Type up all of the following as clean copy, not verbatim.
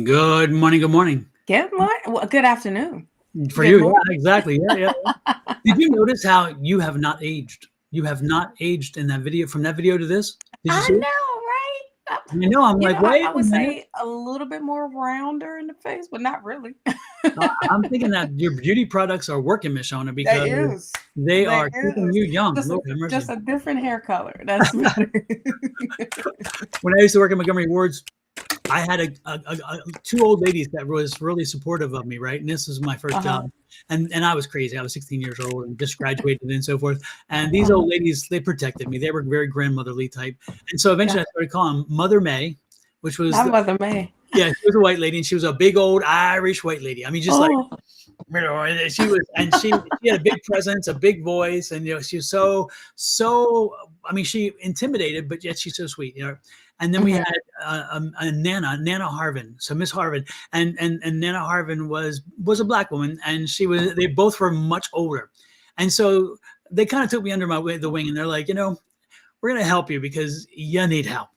Good morning. Good morning. Good morning. Well, good afternoon. For Good you, morning. yeah, exactly. Yeah. Did you notice how you have not aged? You have not aged in that video, from that video to this. Did you I see it? know, right? I know. I'm like, I wait a would minute. say a little bit more rounder in the face, but not really. I'm thinking that your beauty products are working, Miss Shawna, That because is. they That are keeping is. you young. Just a, Lord have mercy. just a different hair color. That's better. When I used to work at Montgomery Wards, I had two old ladies that was really supportive of me, right? And this was my first Uh-huh. job, and I was crazy. I was 16 years old and just graduated and so forth. And these Uh-huh. old ladies, they protected me. They were very grandmotherly type. And so eventually, Yeah. I started calling Mother May, which was Not Mother May. yeah, she was a white lady, and she was a big old Irish white lady. I mean, just like Oh. and she was, and she had a big presence, a big voice, and she was so. I mean, she intimidated, but yet she's so sweet, And then we Mhm. had a Nana Harvin, so Miss Harvin, and Nana Harvin was a black woman, and they both were much older, and so they kind of took me under the wing, and they're like, we're gonna help you because you need help.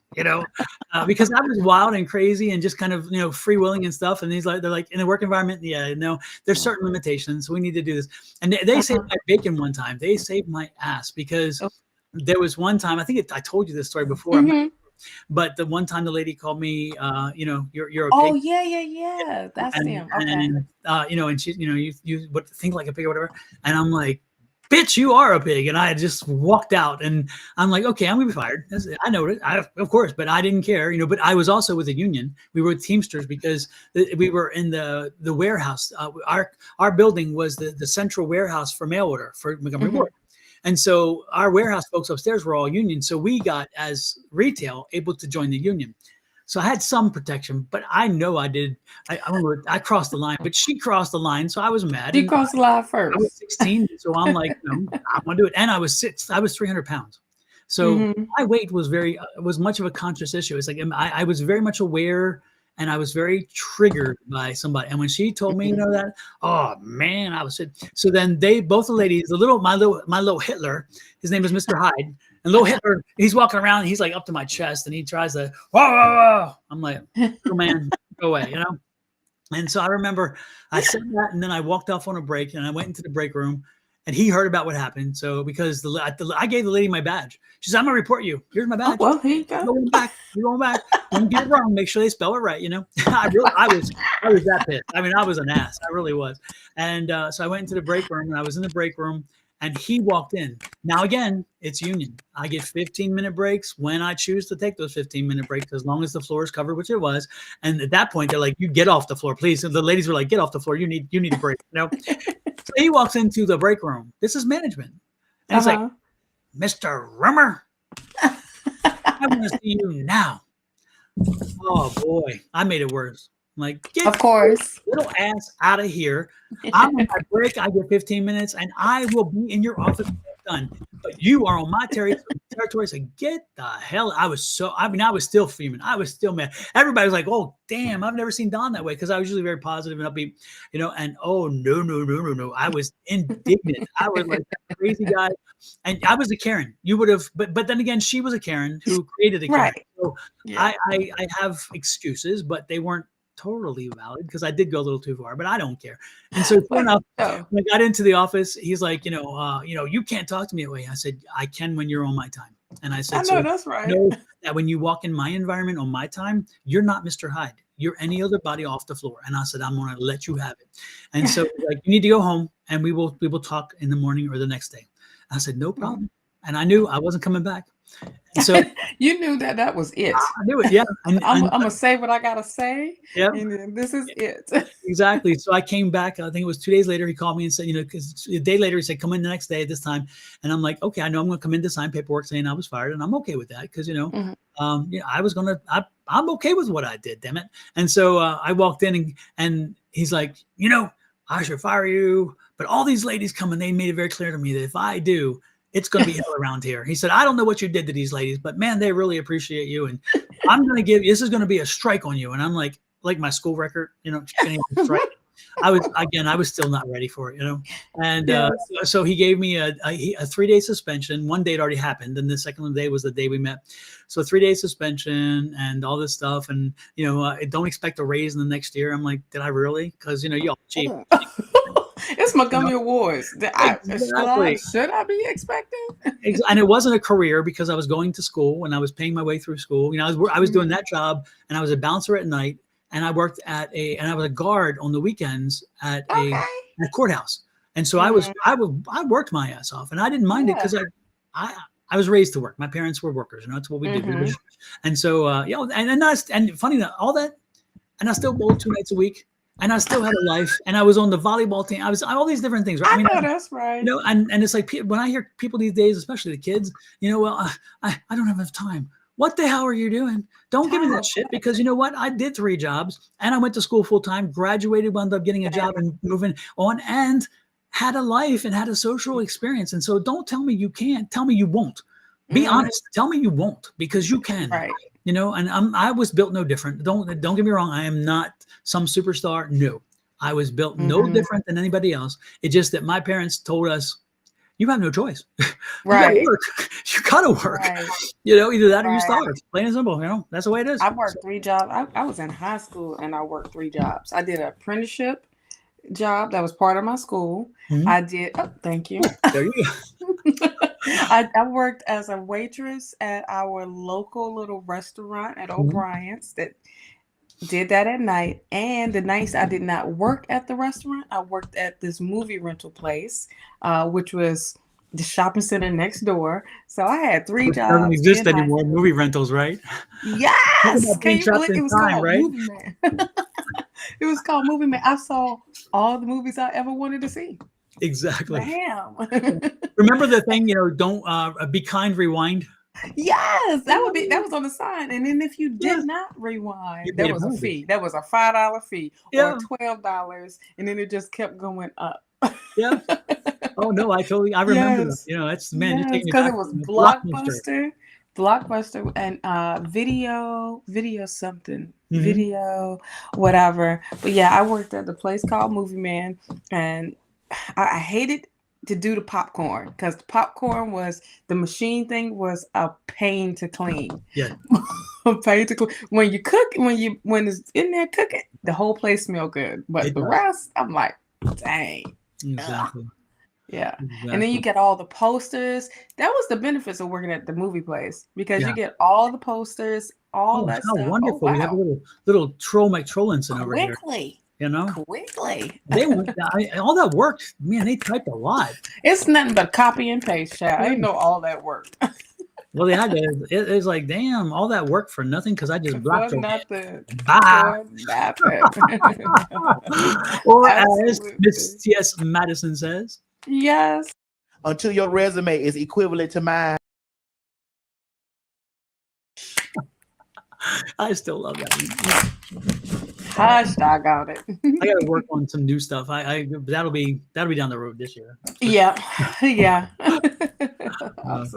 Because I was wild and crazy and just kind of free willing and stuff. And they're like, in the work environment, yeah, no, there's certain limitations. So we need to do this. And they saved Uh-huh. my bacon one time. They saved my ass because Oh. there was one time, I told you this story before, Mhm. but the one time the lady called me, you're a Oh, pig. yeah. That's them. Okay. And she, you would think like a pig or whatever. And I'm like, bitch, you are a pig. And I just walked out, and I'm like, okay, I'm gonna be fired. I know it, of course, but I didn't care, but I was also with a union. We were with Teamsters because we were in the warehouse. Our building was the central warehouse for mail order for Montgomery Mhm. Ward. And so our warehouse folks upstairs were all union. So we got, as retail, able to join the union. So I had some protection, but I know I did. I remember I crossed the line, but she crossed the line, so I was mad. She And crossed the line I was first. 16, so I'm like, I want to do it. And I was 300 pounds. So Mhm. my weight was much of a conscious issue. It's like I was very much aware, and I was very triggered by somebody. And when she told me, Mhm. that, oh man, I was. So then both the ladies, my little Hitler, his name is Mr. Hyde. And little Hitler, he's walking around, and he's like up to my chest, and he tries to, whoa, whoa, whoa. I'm like, oh man, go away, And so I remember I said that, and then I walked off on a break, and I went into the break room, and he heard about what happened. So because I gave the lady my badge, she said, "I'm gonna report you. Here's my Oh, badge. well, here you go. You're going back. You're going back. Don't get it wrong. Make sure they spell it right." I was that pissed. I mean, I was an ass. I really was. And so I went into the break room, and I was in the break room, and he walked in. Now again, it's union. I get 15-minute breaks when I choose to take those 15-minute breaks, as long as the floor is covered, which it was. And at that point, they're like, "You get off the floor, please." And the ladies were like, "Get off the floor. You need a break." So he walks into the break room. This is management, and he's like, Uh-huh. "Mr. Rummer, I want to see you now." Oh boy, I made it worse. I'm like, get Of your course. little ass out of here. I'm on my break. I get 15 minutes, and I will be in your office when I'm done. But you are on my territory, so get the hell. I was still fuming. I was still mad. Everybody was like, "Oh, damn, I've never seen Don that way," because I was usually very positive and upbeat, And oh no, I was indignant. I was like that crazy guy, and I was a Karen. You would have, but then again, she was a Karen who created a Karen. Right. So Yeah. I have excuses, but they weren't totally valid because I did go a little too far, but I don't care. And so sure But enough, no. when I got into the office, he's like, you can't talk to me that way. I said, I can when you're on my time. And I I said, know so that's right. know that when you walk in my environment on my time, you're not Mr. Hyde. You're any other body off the floor. And I said, I'm going to let you have it. And so like, you need to go home, and we will talk in the morning or the next day. I said, no problem. And I knew I wasn't coming back. And so You knew that was it. I knew it. Yeah. I'm And gonna say what I gotta say, yeah. and then this is it. Exactly. So I came back. I think it was 2 days later. He called me and said, because a day later he said, come in the next day at this time. And I'm like, okay, I know I'm going to come in to sign paperwork saying I was fired, and I'm okay with that because Mhm. I'm okay with what I did. Damn it. And so I walked in, and he's like, I should fire you, but all these ladies come, and they made it very clear to me that if I do, it's going to be hell around here. He said, I don't know what you did to these ladies, but man, they really appreciate you, and I'm going to this is going to be a strike on you. And I'm like my school record, strike. I was still not ready for it, you know. And Yes. so he gave me a 3-day suspension. One day it already happened, and the second day was the day we met. So 3-day suspension and all this stuff, and you know, don't expect a raise in the next year. I'm like, did I really? Because you know, y'all cheap. It's Montgomery Awards. Exactly. Should I be expecting? And it wasn't a career because I was going to school and I was paying my way through school. You know, I was doing that job, and I was a bouncer at night, and I worked and I was a guard on the weekends at a courthouse. And so I worked my ass off, and I didn't mind it because I was raised to work. My parents were workers, you know, that's what we did. And so, you know, and funny enough, all that, and I still bowled 2 nights a week. And I still had a life, and I was on the volleyball team. I was all these different things. Right? I know that's right. You know, and it's like when I hear people these days, especially the kids, you know, well, I don't have enough time. What the hell are you doing? Don't give me that shit, because you know what? I did 3 jobs, and I went to school full time, graduated, wound up getting a job and moving on, and had a life and had a social experience. And so don't tell me you can't. Tell me you won't. Be honest. Tell me you won't, because you can. Right. You know, and I was built no different. Don't get me wrong. I am not some superstar. No, I was built no different than anybody else. It's just that my parents told us, you have no choice. Right. You gotta work. You gotta work. Right. You know, either that or you starve. Plain and simple. You know, that's the way it is. I worked 3 jobs. I was in high school and I worked 3 jobs. I did an apprenticeship job that was part of my school. I did. Oh, thank you. There you go. I worked as a waitress at our local little restaurant at O'Brien's that did that at night. And the nights I did not work at the restaurant, I worked at this movie rental place, which was the shopping center next door. So I had 3 jobs. Doesn't exist anymore. Movie rentals, right? Yes. Can you believe it was called right? Movie Man. It was called Movie Man. I saw all the movies I ever wanted to see. Exactly. Damn. Remember the thing, you know, don't be kind, rewind. Yes, that was on the sign. And then if you did not rewind, there was a fee. That was a $5 fee or $12, and then it just kept going up. Yeah. Oh no, I remember that. You know, that's because it was Blockbuster and video something, video whatever. But yeah, I worked at the place called Movie Man, and I hated to do the popcorn because the popcorn the machine thing was a pain to clean. Yeah. A pain to clean. When you cook, when it's in there cooking, the whole place smell good. But the rest, I'm like, dang. Exactly. Yeah. Exactly. And then you get all the posters. That was the benefits of working at the movie place, because you get all the posters, all that stuff. How wonderful. We have a little troll McTrollinson over here. You know, quickly. They went all that work. Man, they typed a lot. It's nothing but copy and paste, chat. I didn't know all that work. Well, they had to. It's like, damn, all that work for nothing because I just blocked it. Nothing. Bye. Or as Miss T.S. Madison says, yes. Until your resume is equivalent to mine. I still love that. Gosh, I got it. I got to work on some new stuff. That'll be down the road this year. Yeah.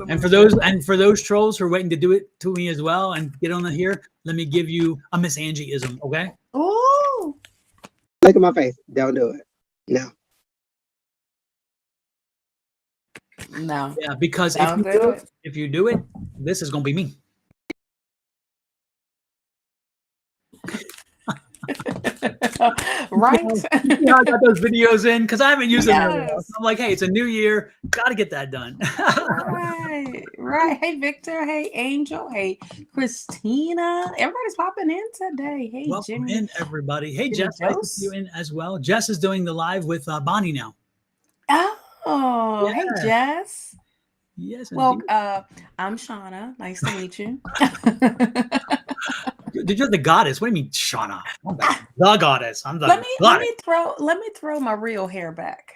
And for those trolls who are waiting to do it to me as well and get on here, let me give you a Miss Angie-ism, okay? Oh. Look at my face. Don't do it. No. No. Yeah, because if you do it, this is gonna be me. Right. Yeah, I got those videos in because I haven't used them. I'm like, hey, it's a new year, gotta get that done. Right. Hey, Victor. Hey, Angel. Hey, Christina. Everybody's popping in today. Hey, welcome Jimmy. in, everybody. Hey, Jess, nice to see you in as well. Jess is doing the live with Bonnie now. Oh, yeah. Hey, Jess. Yes. Well, I'm Shawna. Nice to meet you. You're the goddess. What do you mean, Shawna? I'm the goddess. I'm the goddess. Let me throw my real hair back.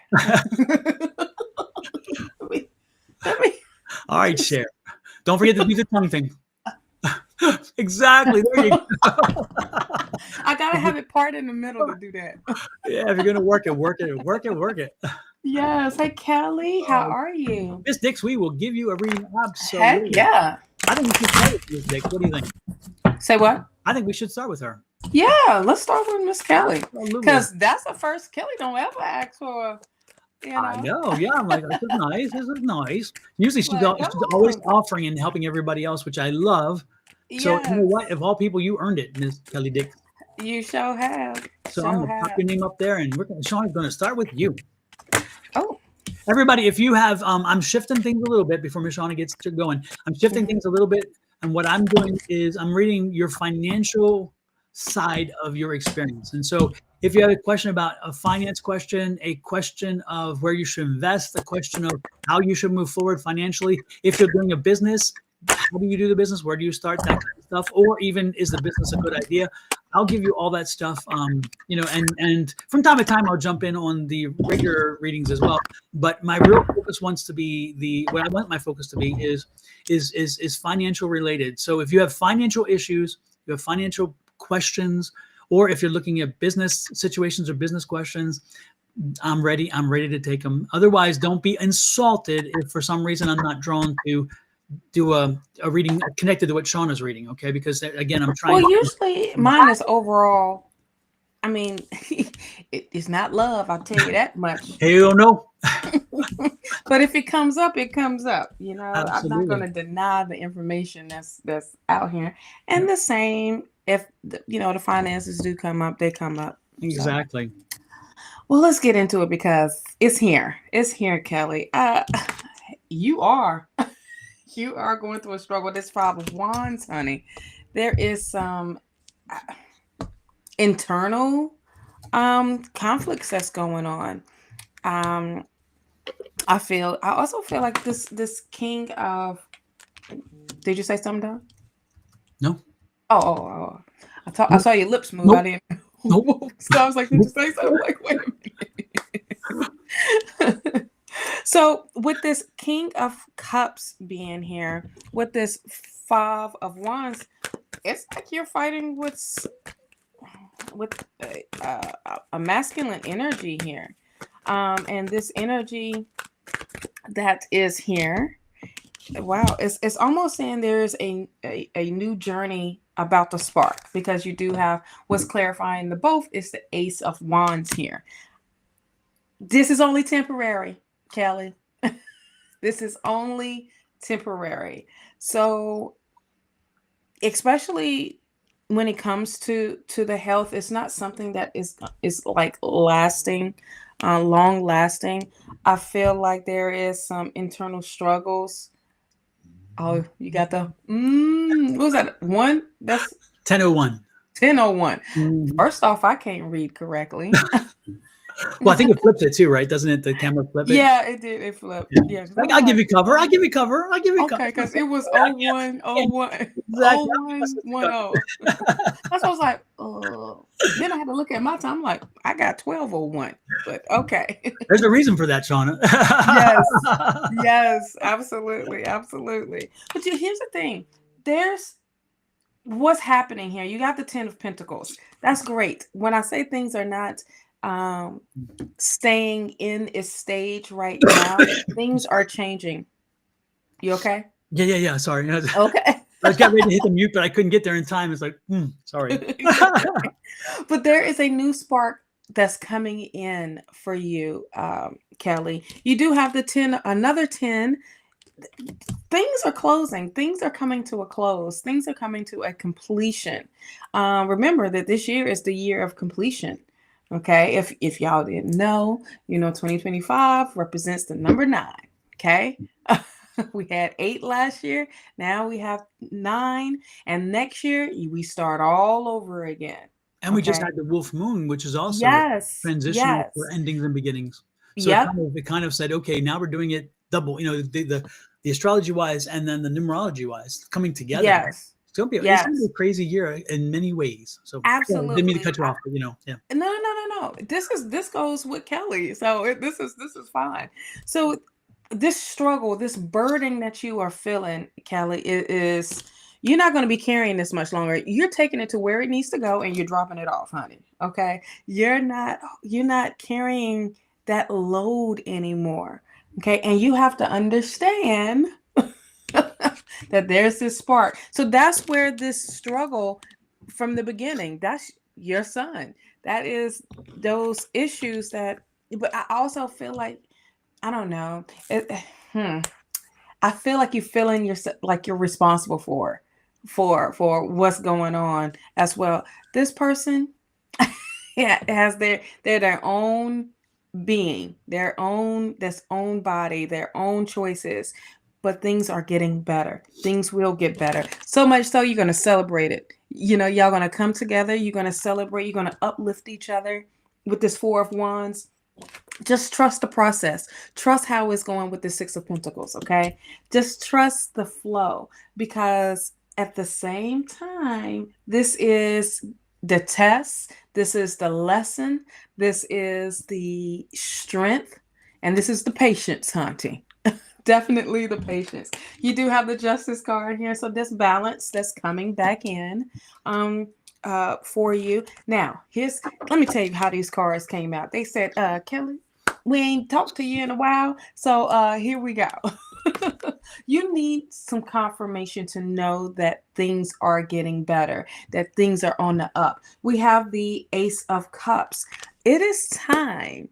let me. All right, share. Don't forget to do the tongue thing. Exactly. There you go. I gotta have it part in the middle to do that. Yeah, if you're gonna work it. Yes. Hey, Kelly, how are you? Miss Dix, we will give you a reading. Absolutely. Heck yeah. I think we should start with Miss Dix. What do you think? Say what? I think we should start with her. Yeah, let's start with Miss Kelly. Absolutely. Because that's the first Kelly don't ever ask for, I know. Yeah, I'm like, this is nice. This is nice. Usually she's, Like, come she's always on. offering and helping everybody else, which I love. So you know Yes, what? Of all people, you earned it, Miss Kelly Dick. you sure have. So I'm Sure gonna pop have. your name up there, and Shawna's gonna start with you. Oh, Everybody, if you have, I'm shifting things a little bit before Miss Shawna gets to going. I'm shifting Mhm. things a little bit, and what I'm doing is I'm reading your financial side of your experience. And so, if you have a question about a finance question, a question of where you should invest, a question of how you should move forward financially, if you're doing a business, how do you do the business? Where do you start? That kind of stuff, or even is the business a good idea? I'll give you all that stuff. You know, and from time to time, I'll jump in on the regular readings as well. But my real focus wants to be what I want my focus to be is financial related. So if you have financial issues, you have financial questions, or if you're looking at business situations or business questions, I'm ready. I'm ready to take them. Otherwise, don't be insulted if for some reason I'm not drawn to do a reading connected to what Shauna's reading. Okay, because again, I'm trying. well, usually mine is overall. I mean, it's not love. I'll tell you that much. Hell no. But if it comes up, it comes up. You know, I'm not going Absolutely. to deny the information that's out here. And the same, if you know the finances do come up, they come up. So, Exactly. well, let's get into it because it's here. It's here, Kelly. You are you are going through a struggle. This 5 of Wands, honey. There is some internal conflicts that's going on. I also feel like this king of, did you say something, Don? No. Oh. I saw your lips move. Nope. I didn't. Nope. So I was like, did you say something? Like, wait a minute. So with this King of Cups being here, with this 5 of Wands, it's like you're fighting with a masculine energy here, and this energy that is here. Wow, it's almost saying there's a new journey about to spark, because you do have what's clarifying the both is the Ace of Wands here. This is only temporary, Kelly. This is only temporary. So, especially when it comes to the health, it's not something that is like lasting, long lasting. I feel like there is some internal struggles. Oh, you got the what was that one? That's 10:01. 10:01. Mhm. First off, I can't read correctly. Well, I think it flips it too, right? Doesn't it? The camera flip it. Yeah, it did. It flipped. Yeah. Yeah, I'll give you cover. I'll give you cover. I'll give you okay, cover. because it was Yeah, 01, yeah, 01, exactly. 01, 10. That's what I was like, oh. Then I had to look at my time. I'm like, I got 12:01, but okay. There's a reason for that, Shawna. Yes, absolutely. But here's the thing. There's what's happening here. You got the 10 of Pentacles. That's great. When I say things are not staying in its stage right now, things are changing. You okay? Yeah. Sorry. Okay. I was getting ready to hit the mute, but I couldn't get there in time. It's like, sorry. But there is a new spark that's coming in for you, Kelly. You do have the 10, another 10. Things are closing. Things are coming to a close. Things are coming to a completion. Remember that this year is the year of completion. Okay. If y'all didn't know, 2025 represents the number 9. Okay. We had 8 last year. Now we have 9. And next year we start all over again. And we just had the Wolf Moon, which is also Yes. transitional for endings and beginnings. So Yep. it kind of said, okay, now we're doing it double, the astrology wise and then the numerology wise coming together. Yes. It's gonna be a crazy year in many ways. So absolutely, didn't mean to cut you off, but yeah. No. This goes with Kelly, so this is fine. So this struggle, this burden that you are feeling, Kelly, is you're not going to be carrying this much longer. You're taking it to where it needs to go, and you're dropping it off, honey. Okay, you're not carrying that load anymore. Okay, and you have to understand that there's this spark. So that's where this struggle from the beginning. That's your son. That is those issues that, but I also feel like, I don't know. I feel like you feeling yourself like you're responsible for what's going on as well. This person, yeah, has their own being, their own body, their own choices. But things are getting better. Things will get better. So much so you're gonna celebrate it. Y'all gonna come together, you're gonna celebrate, you're gonna uplift each other with this Four of Wands. Just trust the process. Trust how it's going with the Six of Pentacles, okay? Just trust the flow, because at the same time, this is the test, this is the lesson, this is the strength, and this is the patience, hunting. Definitely the patience. You do have the Justice card here, so this balance that's coming back in for you. Now, let me tell you how these cards came out. They said, Kelly, we ain't talked to you in a while, so here we go. You need some confirmation to know that things are getting better, that things are on the up. We have the Ace of Cups. It is time.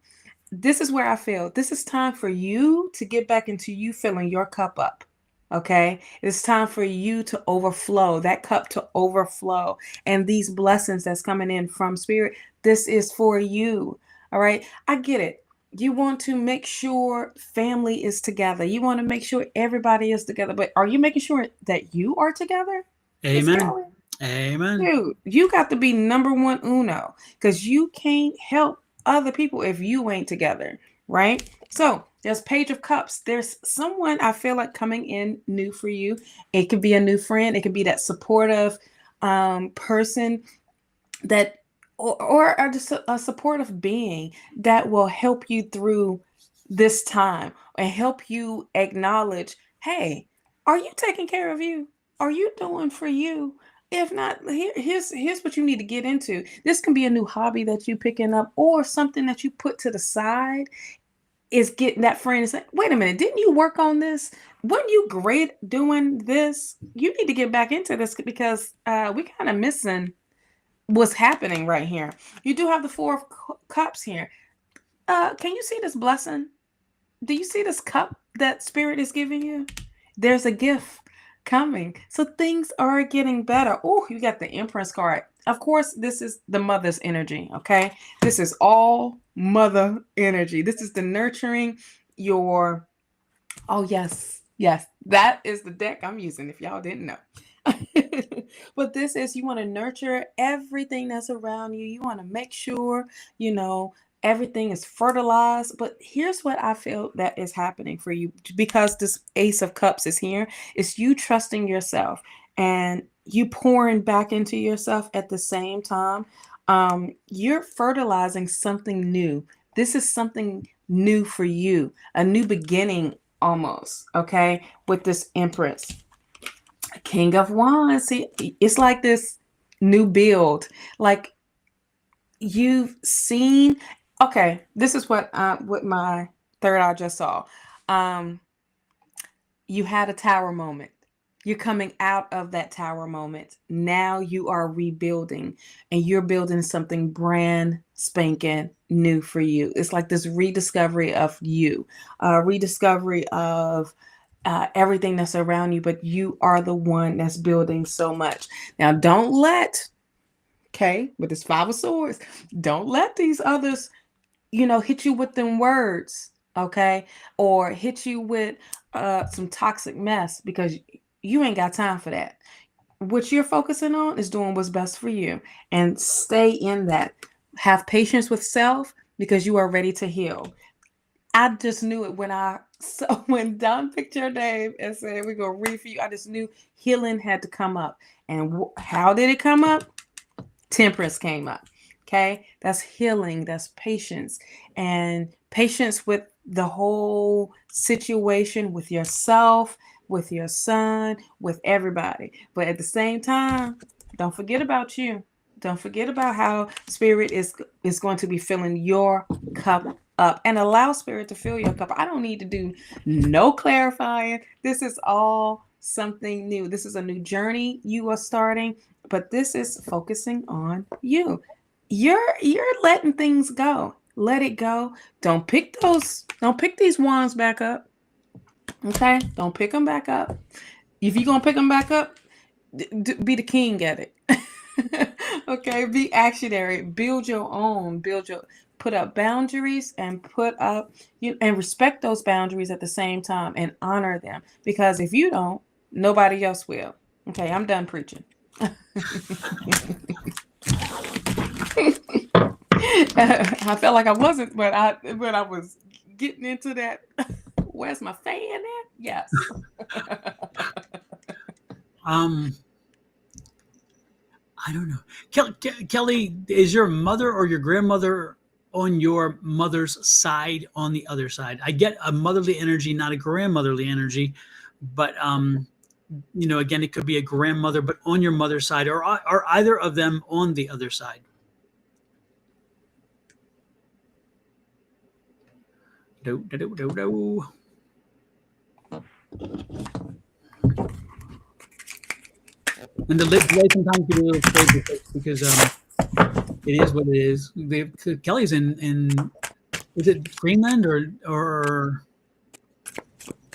This is where I feel this is time for you to get back into you filling your cup up. Okay. It's time for you to overflow, that cup to overflow. And these blessings that's coming in from Spirit, this is for you. All right. I get it. You want to make sure family is together. You want to make sure everybody is together. But are you making sure that you are together? Amen. Amen. Dude, you got to be number one uno, because you can't help other people if you ain't together, right? So there's Page of Cups. There's someone I feel like coming in new for you. It could be a new friend. It could be that supportive person that, or just a supportive being that will help you through this time and help you acknowledge, hey, are you taking care of you? Are you doing for you? If not, here's what you need to get into. This can be a new hobby that you picking up, or something that you put to the side. Is getting that friend and saying, wait a minute, didn't you work on this? Weren't you great doing this? You need to get back into this, because we kind of missing what's happening right here. You do have the Four of Cups here. Can you see this blessing? Do you see this cup that Spirit is giving you? There's a gift coming. So things are getting better. Oh, you got the Empress card. Of course, this is the mother's energy, okay? This is all mother energy. This is the nurturing your... Oh, yes. Yes, that is the deck I'm using, if y'all didn't know. But this is, you want to nurture everything that's around you. You want to make sure, everything is fertilized. But here's what I feel that is happening for you, because this Ace of Cups is here. It's you trusting yourself and you pouring back into yourself at the same time. You're fertilizing something new. This is something new for you, a new beginning almost, okay, with this Empress. King of Wands. See, it's like this new build. Like you've seen. Okay, this is what my third eye just saw. You had a tower moment. You're coming out of that tower moment. Now you are rebuilding, and you're building something brand spanking new for you. It's like this rediscovery of you, rediscovery of everything that's around you, but you are the one that's building so much. Now, don't let, with this Five of Swords, don't let these others, hit you with them words, okay? Or hit you with some toxic mess, because you ain't got time for that. What you're focusing on is doing what's best for you, and stay in that. Have patience with self, because you are ready to heal. I just knew it when Don picked your name and said, we're going to read for you. I just knew healing had to come up. And how did it come up? Temperance came up. Okay. That's healing. That's patience, and patience with the whole situation, with yourself, with your son, with everybody. But at the same time, don't forget about you. Don't forget about how Spirit is going to be filling your cup up, and allow Spirit to fill your cup. I don't need to do no clarifying. This is all something new. This is a new journey you are starting, but this is focusing on you. You're letting things go. Let it go. Don't pick these wands back up. Okay? Don't pick them back up. If you're gonna pick them back up, be the king at it. Okay, be actionary. Build your own. Put up boundaries and and respect those boundaries at the same time and honor them. Because if you don't, nobody else will. Okay, I'm done preaching. I felt like I wasn't, but I was getting into that. Where's my fan at? Yes. I don't know. Kelly, is your mother or your grandmother on your mother's side on the other side? I get a motherly energy, not a grandmotherly energy, but again, it could be a grandmother, but on your mother's side, or are either of them on the other side? Do. And the delay sometimes get a little crazy because it is what it is. Kelly's in is it Greenland or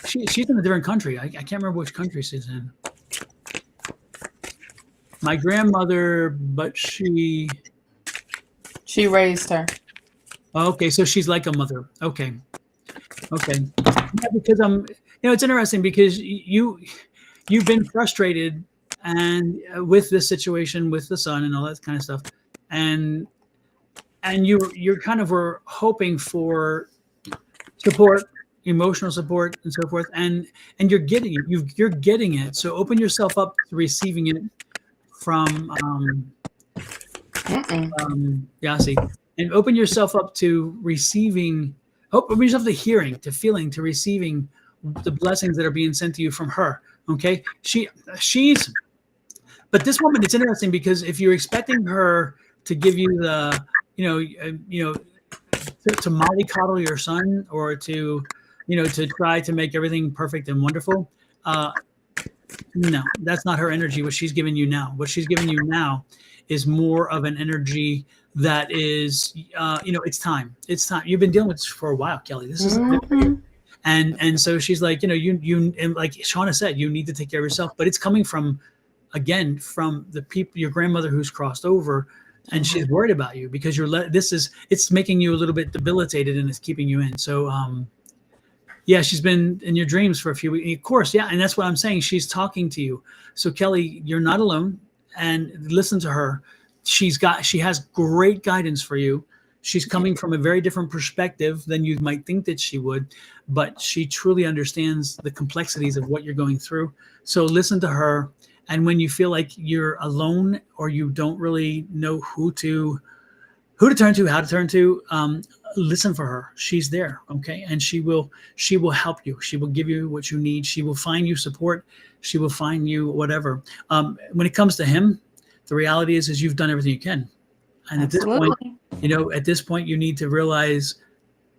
she's in a different country. I can't remember which country she's in. My grandmother, but she raised her. Okay, so she's like a mother. Okay. Yeah, because it's interesting because you've been frustrated and with this situation with the son and all that kind of stuff, and you're kind of were hoping for support, emotional support, and so forth, and you're getting it. You're getting it. So open yourself up to receiving it from Yasi, and open yourself up to receiving. Open yourself to hearing, to feeling, to receiving the blessings that are being sent to you from her. Okay, she's. But this woman, it's interesting because if you're expecting her to give you the, to mollycoddle your son or to try to make everything perfect and wonderful, no, that's not her energy. What she's giving you now is more of an energy that is, it's time. It's time. You've been dealing with this for a while, Kelly. This is and so she's like, you and like Shawna said, you need to take care of yourself. But it's coming from the people, your grandmother who's crossed over, and she's worried about you because it's making you a little bit debilitated and it's keeping you in. So yeah, she's been in your dreams for a few weeks. Of course, yeah, and that's what I'm saying. She's talking to you. So Kelly, you're not alone, and listen to her. She has great guidance for you. She's coming from a very different perspective than you might think that she would, but she truly understands the complexities of what you're going through. So listen to her, and when you feel like you're alone or you don't really know who to turn to, how to turn to, listen for her. She's there, okay? And she will help you. She will give you what you need. She will find you support. She will find you whatever. When it comes to him, the reality is you've done everything you can. And Absolutely. at this point, you need to realize,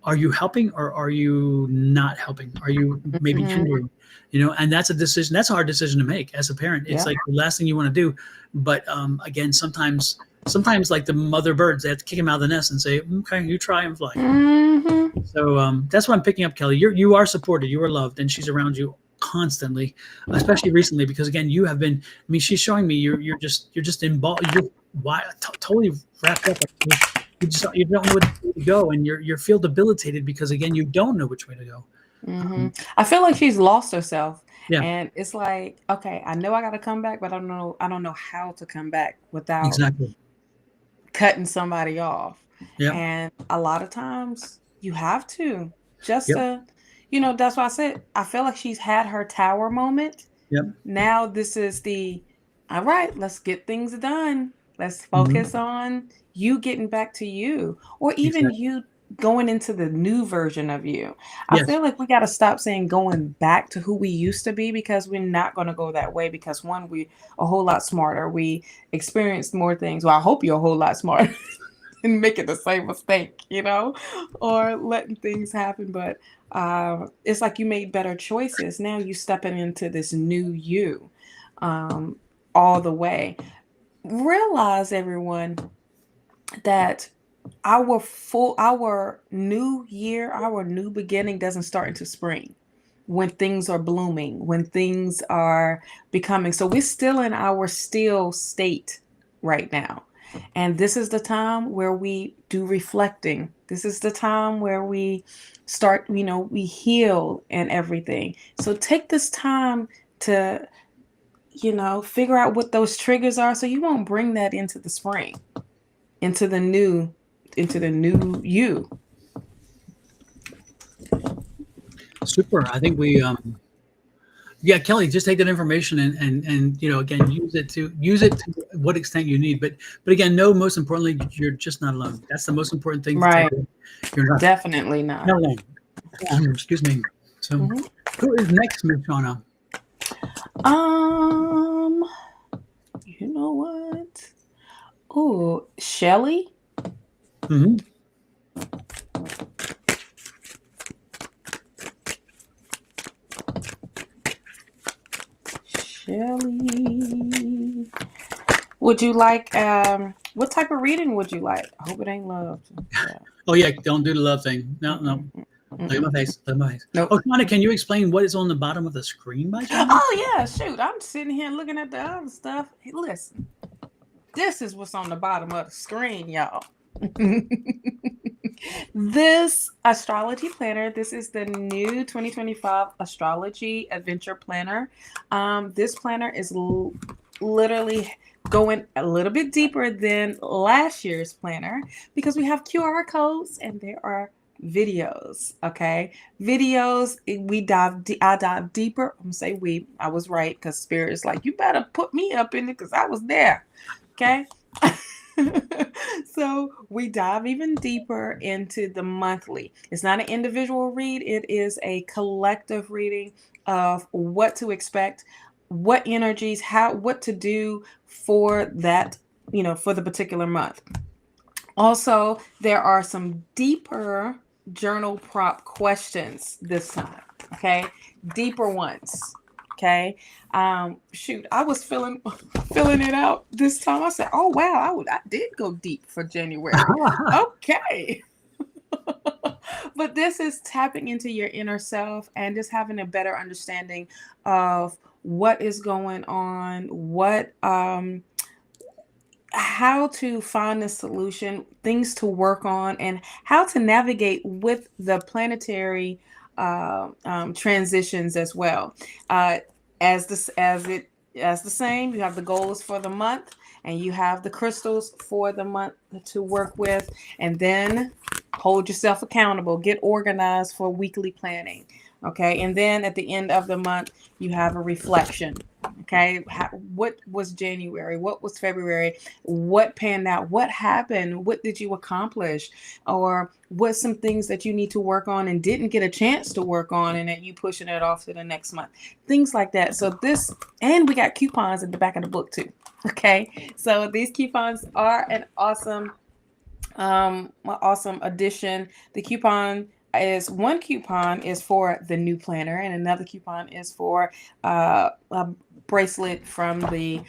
are you helping or are you not helping? Are you maybe hindering? And that's a decision. That's a hard decision to make as a parent. It's like the last thing you want to do. But again, sometimes like the mother birds, they have to kick him out of the nest and say, okay, you try and fly. So that's what I'm picking up, Kelly. You are supported, you are loved, and she's around you constantly, especially recently, because again, you have been, she's showing me you're just involved. You're totally wrapped up. You don't know which way to go, and you feel debilitated because again, you don't know which way to go. I feel like she's lost herself. Yeah. And it's like, okay, I know I got to come back, but I don't know how to come back without Exactly cutting somebody off. Yeah. And a lot of times you have to just to, that's why I said, I feel like she's had her tower moment. Yep. Now this is all right, let's get things done. Let's focus on you getting back to you, or even you going into the new version of you. I feel like we got to stop saying going back to who we used to be, because we're not going to go that way, because one, we're a whole lot smarter. We experienced more things. Well, I hope you're a whole lot smarter and making the same mistake, or letting things happen. But it's like you made better choices. Now you stepping into this new you all the way. realize, everyone, that our new year, our new beginning doesn't start until spring, when things are blooming, when things are becoming. So we're still in our still state right now. And this is the time where we do reflecting. This is the time where we start, we heal and everything. So take this time to, figure out what those triggers are, so you won't bring that into the spring, into the new you. Super. I think we yeah, Kelly, just take that information and again, use it to what extent you need. But again, know, most importantly, you're just not alone. That's the most important thing to Right. tell you. You're not Definitely not. alone. Excuse me. So who is next, Miss Shawna? You know what? Oh, Shelly. Mm-hmm. Shelly. Would you like what type of reading would you like? I hope it ain't love. Yeah. Oh yeah, don't do the love thing. No. Look at my face. Look at my face. Nope. Oh, Shawna, can you explain what is on the bottom of the screen by chance? Oh yeah, shoot. I'm sitting here looking at the other stuff. Hey, listen. This is what's on the bottom of the screen, y'all. This astrology planner, this is the new 2025 astrology adventure planner. This planner is literally going a little bit deeper than last year's planner, because we have QR codes and there are videos. Okay, videos. I dive deeper. I'm gonna say we. I was right, because Spirit is like, you better put me up in it, because I was there. Okay. So we dive even deeper into the monthly. It's not an individual read. It is a collective reading of what to expect, what energies, what to do for that, for the particular month. Also, there are some deeper journal prompt questions this time. Okay. Deeper ones. Okay. Shoot, I was filling it out this time. I said, oh wow, I did go deep for January. Okay. But this is tapping into your inner self and just having a better understanding of what is going on, how to find a solution, things to work on, and how to navigate with the planetary transitions as well. As the same, you have the goals for the month, and you have the crystals for the month to work with, and then hold yourself accountable, get organized for weekly planning. Okay, and then at the end of the month, you have a reflection. Okay, what was January? What was February? What panned out? What happened? What did you accomplish? Or what's some things that you need to work on and didn't get a chance to work on, and that you pushing it off to the next month? Things like that. So and we got coupons at the back of the book too. Okay, so these coupons are an awesome addition. One coupon is for the new planner, and another coupon is for a bracelet from the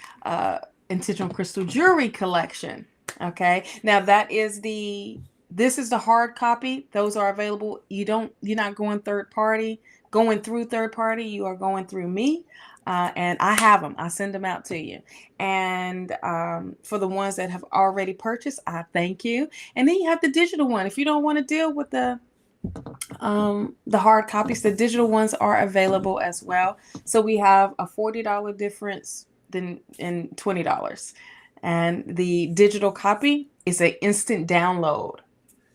intentional crystal jewelry collection. Okay, now this is the hard copy. Those are available. You're not going through third party. You are going through me. And I have them. I send them out to you. And for the ones that have already purchased, I thank you. And then you have the digital one. If you don't want to deal with the hard copies, the digital ones are available as well. So we have a $40 difference in $20. And the digital copy is an instant download.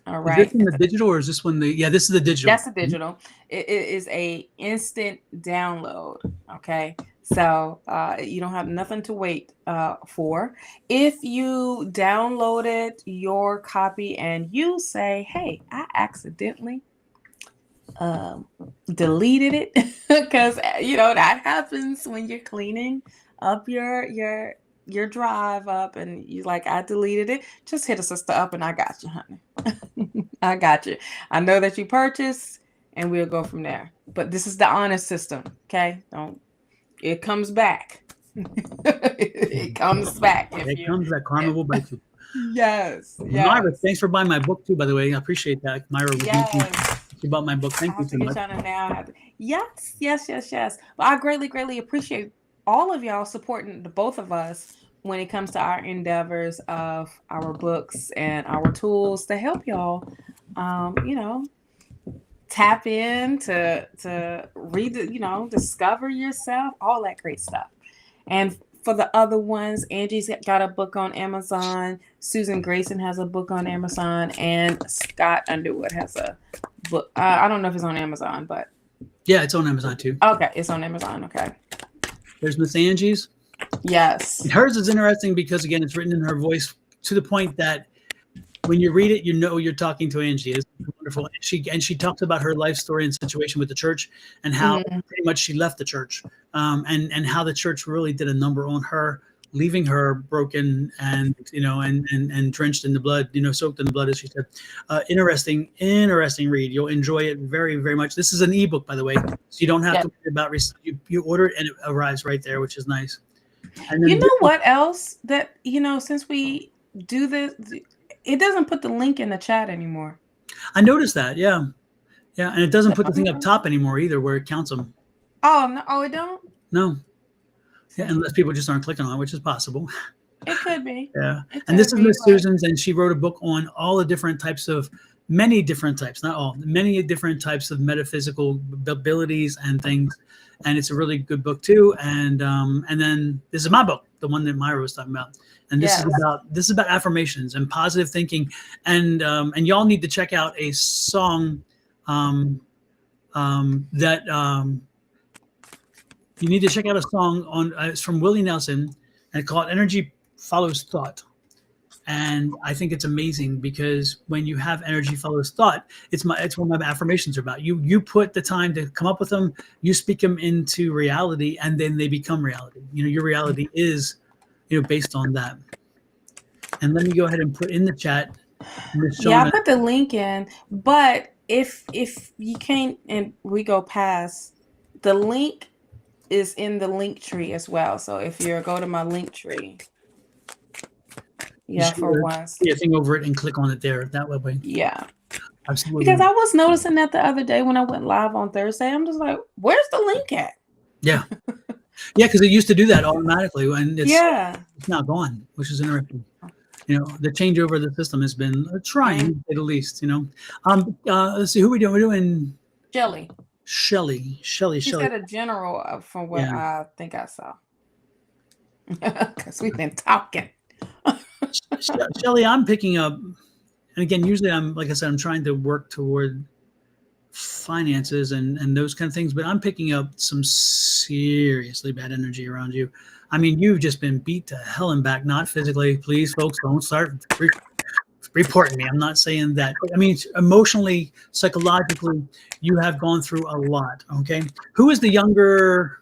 All right. Is this in the digital, or is this one this is the digital? That's the digital. It is a instant download. Okay. So you don't have nothing to wait for. If you downloaded your copy and you say, hey, I accidentally deleted it, because that happens when you're cleaning up your drive up, and you like, I deleted it. Just hit a sister up and I got you, honey. I got you. I know that you purchased, and we'll go from there. But this is the honor system. Okay. It comes back. It comes back. It comes that karma will bite you. Yes. Myra, thanks for buying my book too, by the way. I appreciate that. Myra, you bought my book. Thank you so much. Yes. Well, I greatly appreciate all of y'all supporting the both of us when it comes to our endeavors of our books and our tools to help y'all, tap in to read, discover yourself, all that great stuff. And for the other ones, Angie's got a book on Amazon. Susan Grayson has a book on Amazon, and Scott Underwood has a book. I don't know if it's on Amazon, but yeah, it's on Amazon too. Okay, it's on Amazon. Okay. There's Miss Angie's. Yes. And hers is interesting because again, it's written in her voice to the point that when you read it, you know you're talking to Angie. It's wonderful. And she talks about her life story and situation with the church and how pretty much she left the church, and how the church really did a number on her, leaving her broken and and drenched in the blood, soaked in the blood, as she said. Interesting read. You'll enjoy it very, very much. This is an ebook, by the way, so you don't have to worry about you order it and it arrives right there, which is nice. And then what else that since we do this. It doesn't put the link in the chat anymore. I noticed that, yeah, and it doesn't put the thing up top anymore either, where it counts them. Oh no! Oh, it don't. No, yeah, unless people just aren't clicking on it, which is possible. It could be. Yeah, and this is Miss Susan's, and she wrote a book on all the different types of, many different types, not all, many different types of metaphysical abilities and things, and it's a really good book too. And then this is my book, the one that Myra was talking about. And this is about affirmations and positive thinking, and y'all need to check out a song that you need to check out a song on. It's from Willie Nelson, and it's called "Energy Follows Thought." And I think it's amazing because when you have energy follows thought, it's what my affirmations are about. You put the time to come up with them, you speak them into reality, and then they become reality. Your reality is based on that. And let me go ahead and put in the chat. I put the link in, but if you can't and we go past, the link is in the link tree as well. So if you go to my link tree, for once, thing over it and click on it there that way. Yeah, absolutely. Because I was noticing that the other day when I went live on Thursday, I'm just like, where's the link at? Yeah. Yeah, because it used to do that automatically, and it's now gone, which is interesting. The changeover of the system has been trying, at least. Let's see who we doing. We're doing Shelly. She said a general from what I think I saw. Because we've been talking. Shelly, I'm picking up, and again, usually like I said, I'm trying to work toward finances and those kind of things, but I'm picking up some seriously bad energy around you. I mean, you've just been beat to hell and back, not physically. Please, folks, don't start reporting me. I'm not saying that. I mean, emotionally, psychologically, you have gone through a lot. Okay. Who is the younger,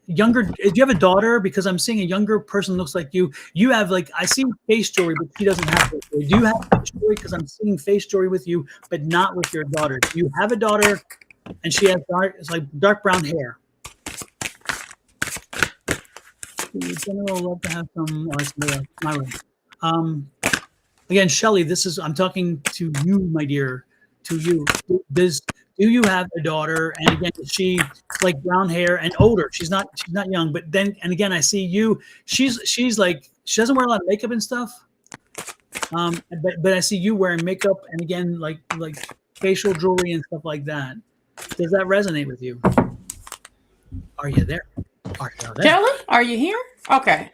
do you have a daughter? Because I'm seeing a younger person looks like you. You have I see face jewelry, but she doesn't have face jewelry. Do you have face jewelry? Because I'm seeing face jewelry with you, but not with your daughter. Do you have a daughter and she has dark brown hair? In general, love to have some. My way. Again, Shelly, I'm talking to you, my dear, to you. Do you have a daughter? And again, is she brown hair and older? She's not young, but then, and again, I see you. She's she doesn't wear a lot of makeup and stuff. But I see you wearing makeup and again, like facial jewelry and stuff like that. Does that resonate with you? Are you there? Kelly, are you here? Okay.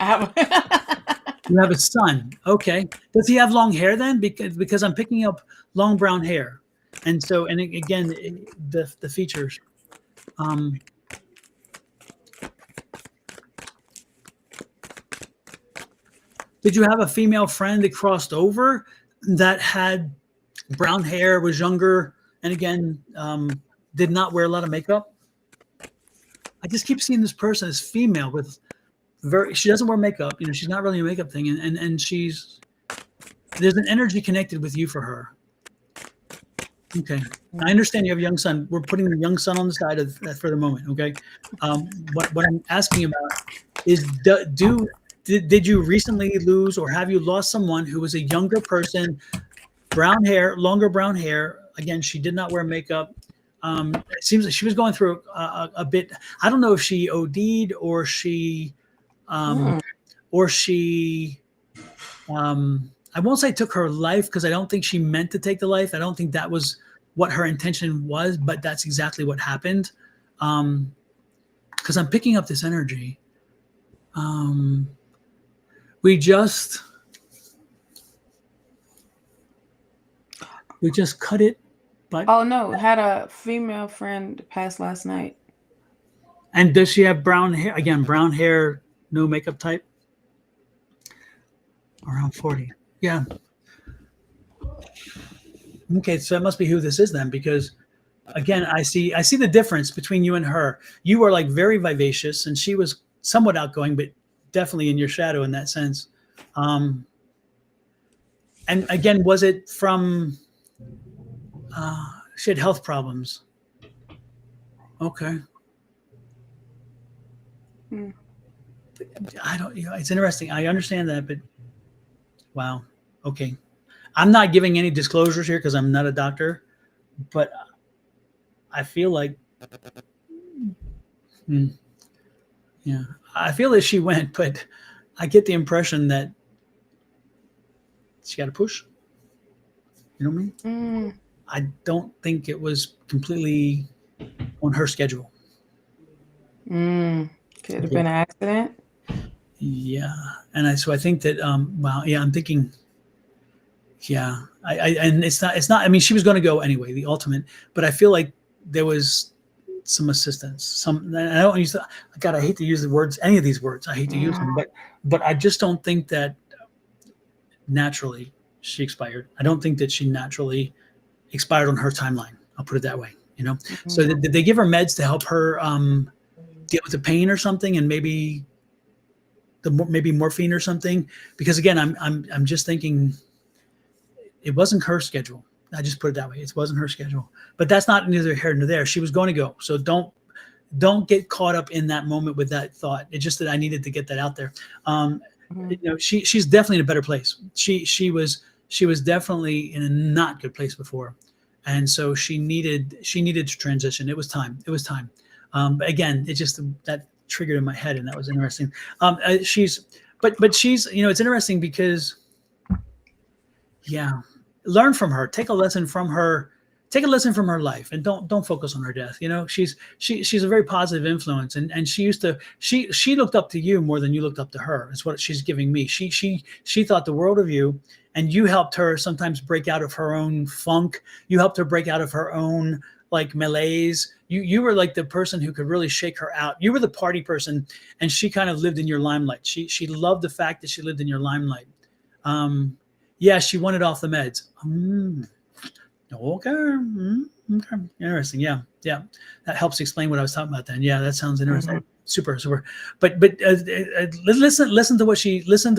You have a son. Okay. Does he have long hair then? Because I'm picking up long brown hair. And so, and again, the features. Did you have a female friend that crossed over that had brown hair, was younger, and again, did not wear a lot of makeup? I just keep seeing this person as female with she doesn't wear makeup. She's not really a makeup thing. And there's an energy connected with you for her. Okay. I understand you have a young son. We're putting the young son on the side of that for the moment. Okay. What I'm asking about is did you recently lose, or have you lost someone who was a younger person, brown hair, longer brown hair? Again, she did not wear makeup. It seems like she was going through a bit. I don't know if she OD'd or she um, or she I won't say took her life, because I don't think she meant to take the life. I don't think that was what her intention was, but that's exactly what happened. Because I'm picking up this energy. We just cut it, but Oh no, had a female friend pass last night. and does she have brown hair? Again, brown hair, no makeup type. Around 40. Yeah. Okay, so that must be who this is then, because again, I see the difference between you and her. You were like very vivacious, and she was somewhat outgoing, but definitely in your shadow in that sense. And again, was it from she had health problems? Okay. I don't, it's interesting. I understand that, but wow. Okay. I'm not giving any disclosures here because I'm not a doctor, but I feel like, yeah, I feel that she went, but I get the impression that she got to push. You know what I mean? I don't think it was completely on her schedule. Could have been an accident. Yeah, and so I think that wow, yeah, I'm thinking, yeah, and it's not. I mean, she was going to go anyway, the ultimate, but I feel like there was some assistance. I don't use the, God, I hate to use the words, any of these words. I hate to use them, but I just don't think that naturally she expired. I don't think that she naturally expired on her timeline. I'll put it that way. So did they give her meds to help her deal with the pain or something, and maybe morphine or something? Because again, I'm just thinking it wasn't her schedule. I just put it that way. It wasn't her schedule, but that's not neither here nor there. She was going to go. So don't get caught up in that moment with that thought. It's just that I needed to get that out there. She's definitely in a better place. She was definitely in a not good place before. And so she needed to transition. It was time. But again, it just, that triggered in my head, and that was interesting. She's it's interesting because, yeah, learn from her, take a lesson from her life, and don't focus on her death. She's a very positive influence, and she looked up to you more than you looked up to her. It's what she's giving me. She thought the world of you, and you helped her sometimes break out of her own funk. You helped her break out of her own like malaise. You were like the person who could really shake her out. You were the party person, and she kind of lived in your limelight. She loved the fact that she lived in your limelight. Yeah, she wanted off the meds. Okay. Interesting. Yeah. That helps explain what I was talking about then. Yeah, that sounds interesting. Super. But listen to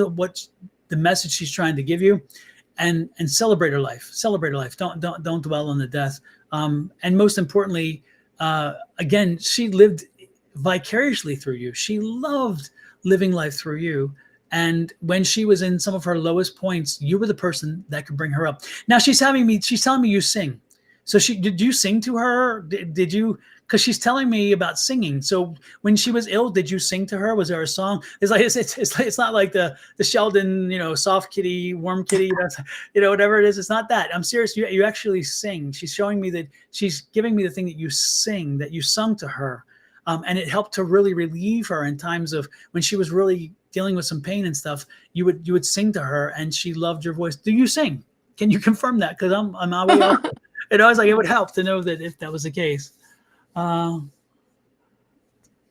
what the message she's trying to give you, and celebrate her life. Don't dwell on the death. And most importantly, again, she lived vicariously through you. She loved living life through you. And when she was in some of her lowest points, you were the person that could bring her up. Now she's telling me you sing. So did you sing to her? Did you? Because she's telling me about singing. So when she was ill, did you sing to her? Was there a song? It's not like the Sheldon, soft kitty, warm kitty, whatever it is. It's not that. I'm serious. You actually sing. She's showing me that she's giving me the thing that you sing, that you sung to her. And it helped to really relieve her in times of when she was really dealing with some pain and stuff. You would sing to her, and she loved your voice. Do you sing? Can you confirm that? Because I'm my way off. I was like, it would help to know that if that was the case.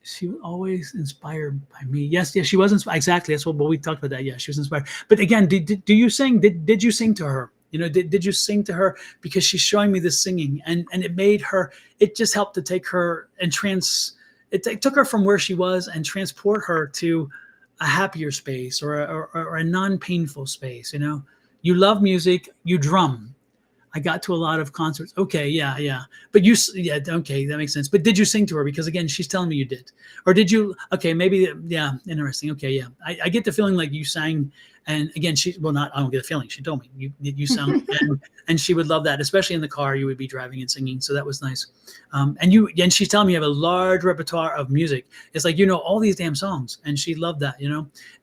She was always inspired by me. Yes, she was inspired. Exactly. That's what we talked about that. Yeah, she was inspired. But again, do you sing? Did you sing to her? Did you sing to her? Because she's showing me this singing, and it made her. It just helped to take her and It took her from where she was and transport her to a happier space or a non-painful space. You love music. You drum. I got to a lot of concerts. Okay, yeah. But yeah, okay, that makes sense. But did you sing to her? Because again, she's telling me you did. Or did you? Okay, maybe, yeah, interesting. Okay, yeah. I get the feeling like you sang, and again, I don't get a feeling. She told me you sang, and she would love that, especially in the car. You would be driving and singing, so that was nice. And she's telling me you have a large repertoire of music. It's like, all these damn songs, and she loved that,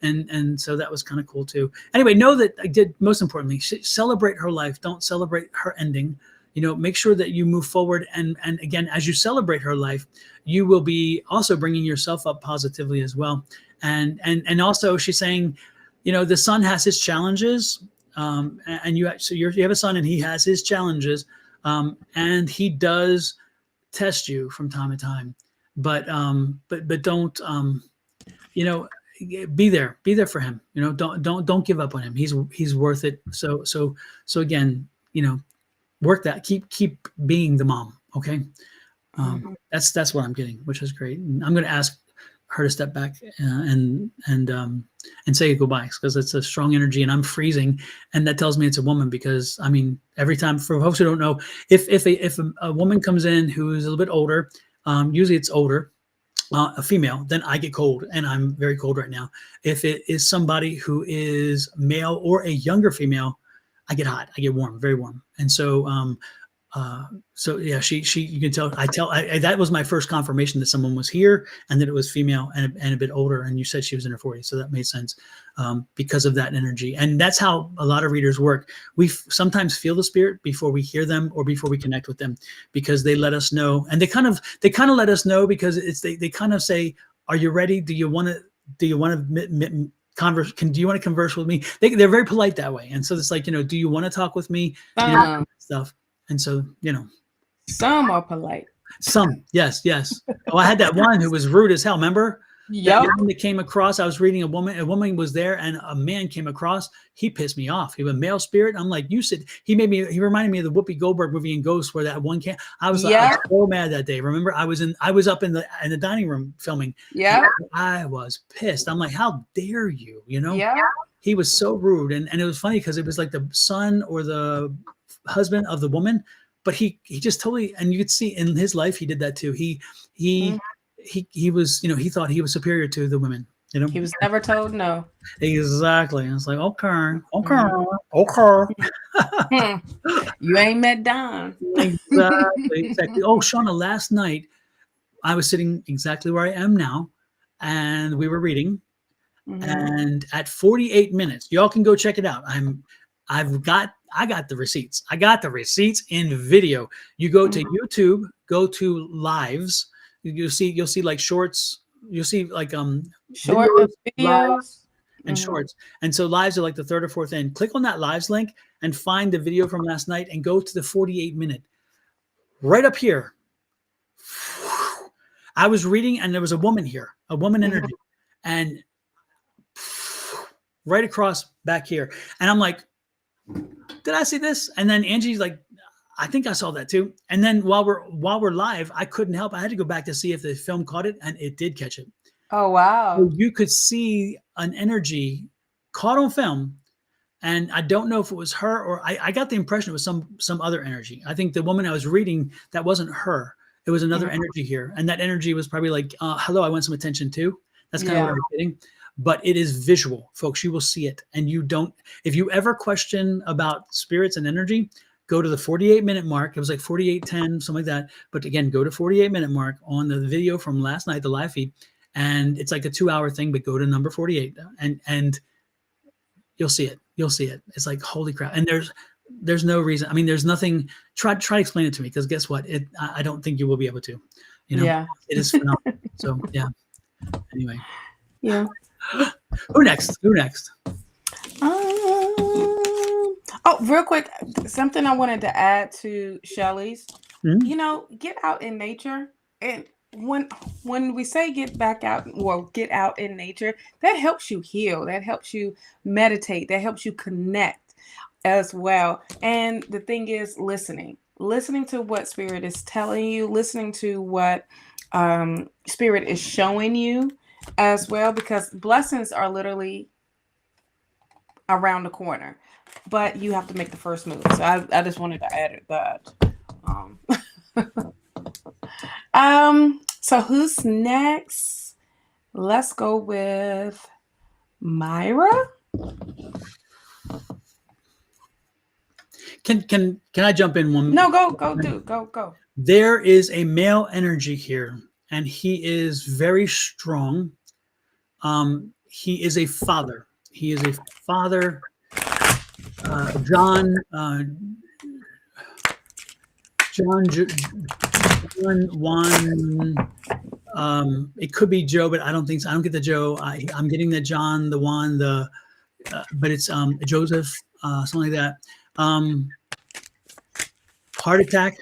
and so that was kind of cool too. Anyway, know that I did, most importantly, celebrate her life. Don't celebrate her ending. Make sure that you move forward, and again, as you celebrate her life, you will be also bringing yourself up positively as well. And also, she's saying, the son has his challenges, and you have a son, and he has his challenges, and he does test you from time to time, but don't, be there for him. Don't give up on him. He's worth it. So again, work that, keep being the mom. Okay. That's what I'm getting, which is great. And I'm going to ask her to step back and say goodbye, because it's a strong energy, and I'm freezing, and that tells me it's a woman, because every time, for folks who don't know, if a woman comes in who is a little bit older, usually it's older, a female, then I get cold, and I'm very cold right now. If it is somebody who is male or a younger female, I get hot, I get warm, very warm. And so so yeah, you can tell, that was my first confirmation that someone was here, and that it was female and a bit older. And you said she was in her 40s, so that made sense, because of that energy. And that's how a lot of readers work. We sometimes feel the spirit before we hear them, or before we connect with them, because they let us know, and they kind of let us know, because they kind of say, "Are you ready? Do you want to converse? Do you want to converse with me?" They're very polite that way, and so it's like, do you want to talk with me? Stuff. And so, some are polite. Some, yes. Oh, I had that one who was rude as hell. Remember? Yeah. That came across. I was reading a woman was there, and a man came across. He pissed me off. He was a male spirit. I'm like, he reminded me of the Whoopi Goldberg movie in Ghost, where that one came. I was so mad that day. Remember, I was up in the dining room filming. Yeah. I was pissed. I'm like, how dare you? Yeah. He was so rude. And it was funny, because it was like the son or the husband of the woman, but he just totally, and you could see in his life he did that too. He was, he thought he was superior to the women. He was never told no. Exactly. I was like, okay. You ain't met Don. Exactly. Oh, Shawna, last night I was sitting exactly where I am now, and we were reading, and at 48 minutes, y'all can go check it out. I got the receipts. I got the receipts in video. You go to YouTube, go to lives. You'll see like shorts. You'll see like short videos and shorts. And so lives are like the third or fourth end. Click on that lives link and find the video from last night, and go to the 48-minute. Right up here, I was reading, and there was a woman here, a woman energy, and right across back here, and I'm like, did I see this? And then Angie's like, I think I saw that too. And then while we're live, I couldn't help. I had to go back to see if the film caught it, and it did catch it. Oh, wow. So you could see an energy caught on film. And I don't know if it was her, or I got the impression it was some other energy. I think the woman I was reading, that wasn't her. It was another energy here. And that energy was probably like, hello, I want some attention too. That's kind of what I was getting. But it is visual, folks. You will see it. And if you ever question about spirits and energy, go to the 48-minute mark. It was like 48:10, something like that. But again, go to 48-minute mark on the video from last night, the live feed. And it's like a 2-hour thing, but go to number 48 and you'll see it. You'll see it. It's like, holy crap. And there's no reason. There's nothing. Try to explain it to me, because guess what? I don't think you will be able to. It is phenomenal. So yeah. Anyway. Yeah. Who next? Oh, real quick, something I wanted to add to Shelly's. Get out in nature. And when we say get back out, or get out in nature, that helps you heal. That helps you meditate. That helps you connect as well. And the thing is, listening to what spirit is telling you, listening to what spirit is showing you as well, because blessings are literally around the corner. but you have to make the first move. So I just wanted to add that. So who's next? Let's go with Myra. Can I jump in one? No, go. There is a male energy here, and he is very strong. He is a father. He is a father. John Juan. It could be Joe, but I don't think so. I don't get the Joe. I'm getting the John, the Juan, but it's Joseph, something like that. Heart attack,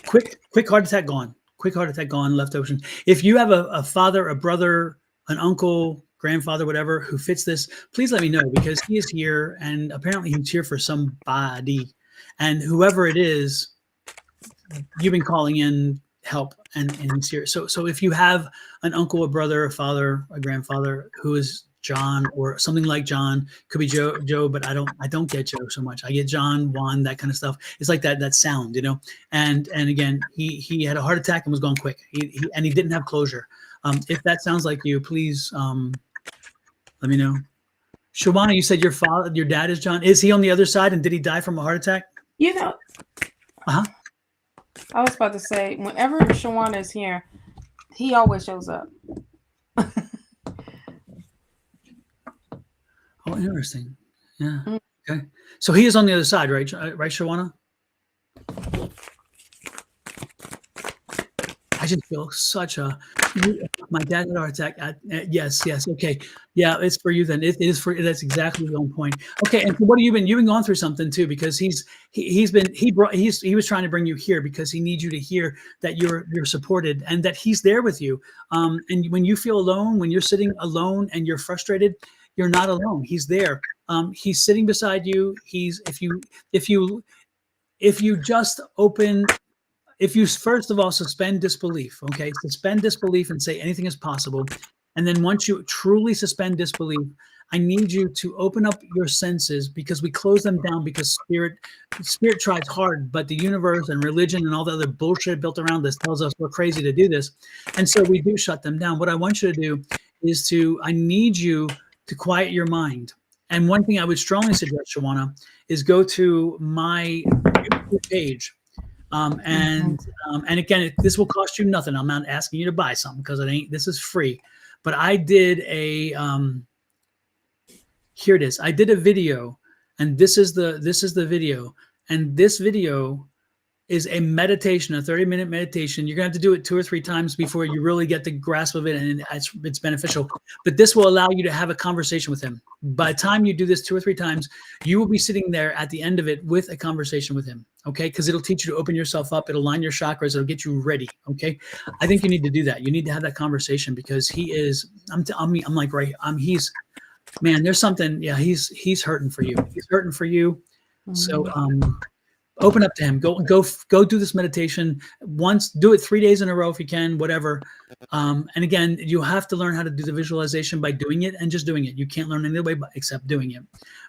quick heart attack gone. Quick heart attack gone. Left ocean. If you have a father, a brother, an uncle, grandfather, whatever, who fits this, please let me know, because he is here, and apparently he's here for somebody, and whoever it is, you've been calling in help, and he's here. So if you have an uncle, a brother, a father, a grandfather who is John or something like John, could be Joe, but I don't get Joe so much. I get John, Juan, that kind of stuff. It's like that sound, you know. And again, he had a heart attack and was gone quick. He didn't have closure. If that sounds like you, please let me know. Shawna, you said your dad is John. Is he on the other side, and did he die from a heart attack? You know, Uh-huh. I was about to say, whenever Shawna is here, he always shows up. Oh, interesting. Yeah. Okay. So he is on the other side, right? Right, Shawna? I just feel such a. My dad had a heart attack. Yes. Okay. Yeah, it's for you then. It is for. That's exactly the own point. Okay. And what have you been? You've been going through something too, because he was trying to bring you here because he needs you to hear that you're supported and that he's there with you. And when you feel alone, when you're sitting alone and you're frustrated, you're not alone. He's there. He's sitting beside you. If you just open. If you first of all suspend disbelief, okay, suspend disbelief and say anything is possible. And then once you truly suspend disbelief, I need you to open up your senses, because we close them down because spirit tries hard, but the universe and religion and all the other bullshit built around this tells us we're crazy to do this. And so we do shut them down. What I want you to do is I need you to quiet your mind. And one thing I would strongly suggest, Shawna, is go to my YouTube page. And again, this will cost you nothing. I'm not asking you to buy something, because this is free. But I did here it is. I did a video, and this is the video. And this video is a meditation, a 30-minute meditation. You're gonna have to do it 2 or 3 times before you really get the grasp of it, and it's beneficial. But this will allow you to have a conversation with him. By the time you do this 2 or 3 times, you will be sitting there at the end of it with a conversation with him. Okay, because it'll teach you to open yourself up. It'll line your chakras. It'll get you ready. Okay, I think you need to do that. You need to have that conversation, because he is. He's, man. There's something. Yeah, he's hurting for you. He's hurting for you. So open up to him. Go do this meditation once. Do it 3 days in a row if you can. Whatever. And again, you have to learn how to do the visualization by doing it and just doing it. You can't learn any other way except doing it.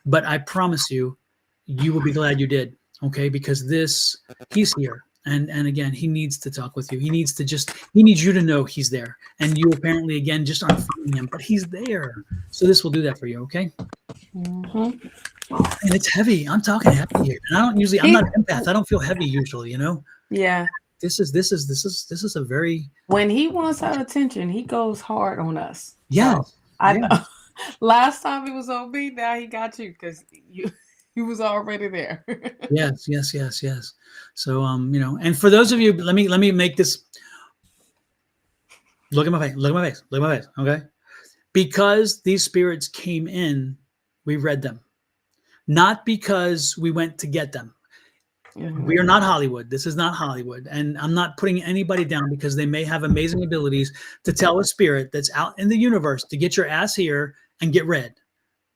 But I promise you, you will be glad you did. Okay, because he's here, and again, he needs to talk with you. He needs you to know he's there, and you apparently again just aren't feeling him, but he's there. So this will do that for you. Okay. And it's heavy. I'm talking heavy here, and I'm not an empath. I don't feel heavy usually, you know. Yeah. This is a very. When he wants our attention, he goes hard on us. Yeah. So, I know. Last time he was on me, now he got you, because he was already there. Yes. So and for those of you, let me make this. Look at my face. Okay, because these spirits came in, we read them, not because we went to get them. We are not Hollywood. This is not Hollywood, and I'm not putting anybody down, because they may have amazing abilities to tell a spirit that's out in the universe to get your ass here and get read.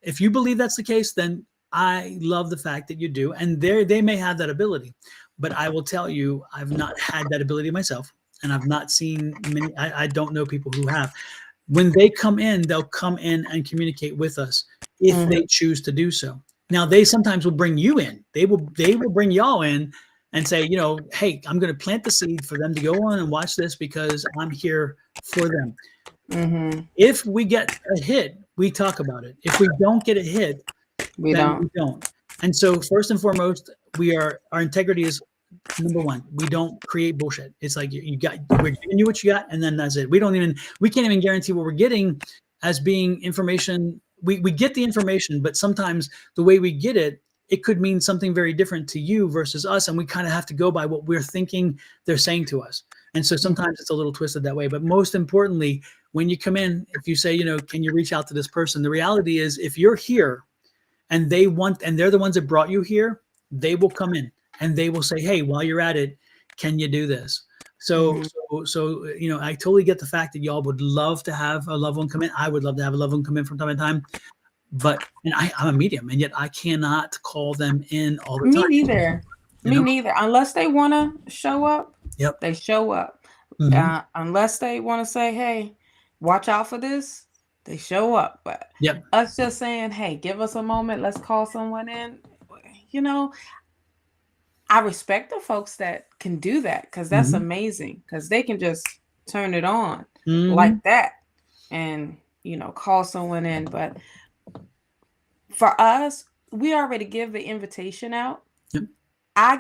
If you believe that's the case, then I love the fact that you do, and they may have that ability, but I will tell you, I've not had that ability myself, and I've not seen many. I don't know people who have. When they come in, they'll come in and communicate with us if they choose to do so. Now they sometimes will bring you in. They will bring y'all in and say, you know, hey, I'm going to plant the seed for them to go on and watch this because I'm here for them. Mm-hmm. If we get a hit, we talk about it. If we don't get a hit, We then don't. we don't. And so first and foremost, our integrity is number one. We don't create bullshit. It's like we're giving you what you got, and then that's it. We can't even guarantee what we're getting as being information. We get the information, but sometimes the way we get it, it could mean something very different to you versus us, and we kind of have to go by what we're thinking they're saying to us. And so sometimes it's a little twisted that way. But most importantly, when you come in, if you say, you know, can you reach out to this person? The reality is, if you're here and they're the ones that brought you here, they will come in and they will say, hey, while you're at it, can you do this? So, you know, I totally get the fact that y'all would love to have a loved one come in. I would love to have a loved one come in from time to time, but I'm a medium, and yet I cannot call them in all the time. Me neither. You know? Me neither. Unless they want to show up, Yep. they show up. Mhm. Unless they want to say, hey, watch out for this, they show up. But Yep. us just saying, hey, give us a moment, let's call someone in. You know, I respect the folks that can do that because that's amazing, because they can just turn it on like that and, you know, call someone in. But for us, we already give the invitation out. Yep. I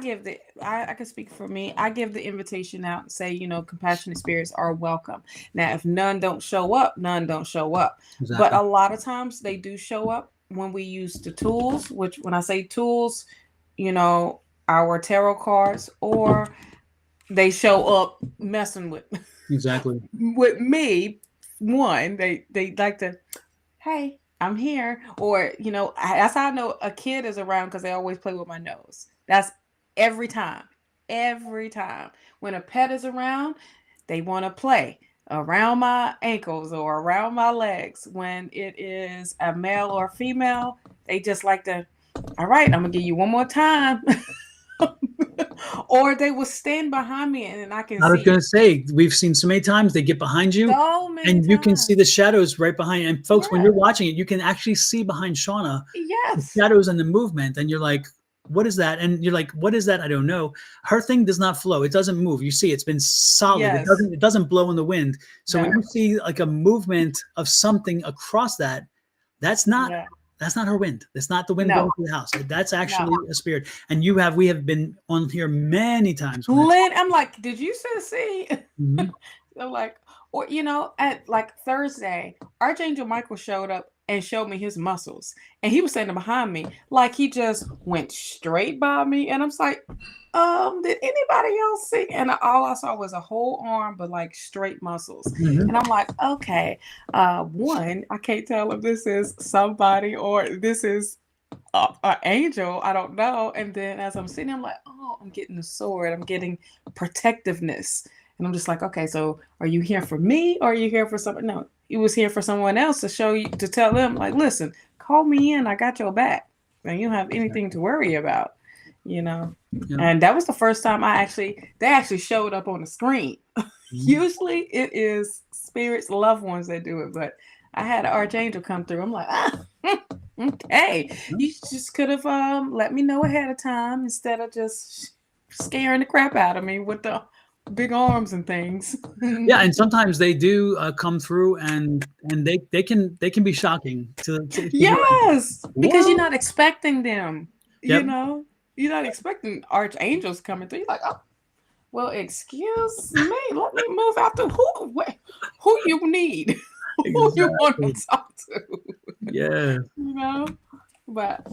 can speak for me. I give the invitation out and say, you know, compassionate spirits are welcome. Now, if none don't show up, none don't show up. Exactly. But a lot of times they do show up when we use the tools, which when I say tools, you know, our tarot cards, or they show up messing with me. One, they like to, hey, I'm here. Or, you know, that's how I know a kid is around, because they always play with my nose. That's every time. When a pet is around, they want to play around my ankles or around my legs. When it is a male or female, they just like to, all right, I'm going to give you one more time. Or they will stand behind me and I can see. I was going to say, we've seen so many times they get behind you and you can see the shadows right behind. And folks, when you're watching it, you can actually see behind Shawna the shadows and the movement. And you're like, what is that? And you're like, what is that? I don't know. Her thing does not flow. It doesn't move. You see, it's been solid. Yes. It doesn't blow in the wind. So when you see like a movement of something across that, that's not her wind. That's not the wind going through the house. That's actually a spirit. And we have been on here many times. Lynn, I'm like, did you see? I'm like, or, you know, at like Thursday, Archangel Michael showed up and showed me his muscles. And he was standing behind me. Like he just went straight by me. And I'm like, did anybody else see? And all I saw was a whole arm, but like straight muscles. And I'm like, okay, one, I can't tell if this is somebody or this is an angel. I don't know. And then as I'm sitting, I'm like, oh, I'm getting the sword. I'm getting protectiveness. And I'm just like, okay, so are you here for me or are you here for someone? No, he was here for someone else to show you, to tell them, like, listen, call me in. I got your back. And you don't have anything to worry about, you know? Yeah. And that was the first time they actually showed up on the screen. Usually it is spirits, loved ones that do it, but I had an archangel come through. I'm like, okay, you just could have let me know ahead of time instead of just scaring the crap out of me with the big arms and things. Yeah, and sometimes they do come through, and they can be shocking to yes, like, because you're not expecting them. Yep. You know, you're not expecting archangels coming through. You're like, oh, well, excuse me, let me move out to who you need. Who you want to talk to? Yeah, you know. But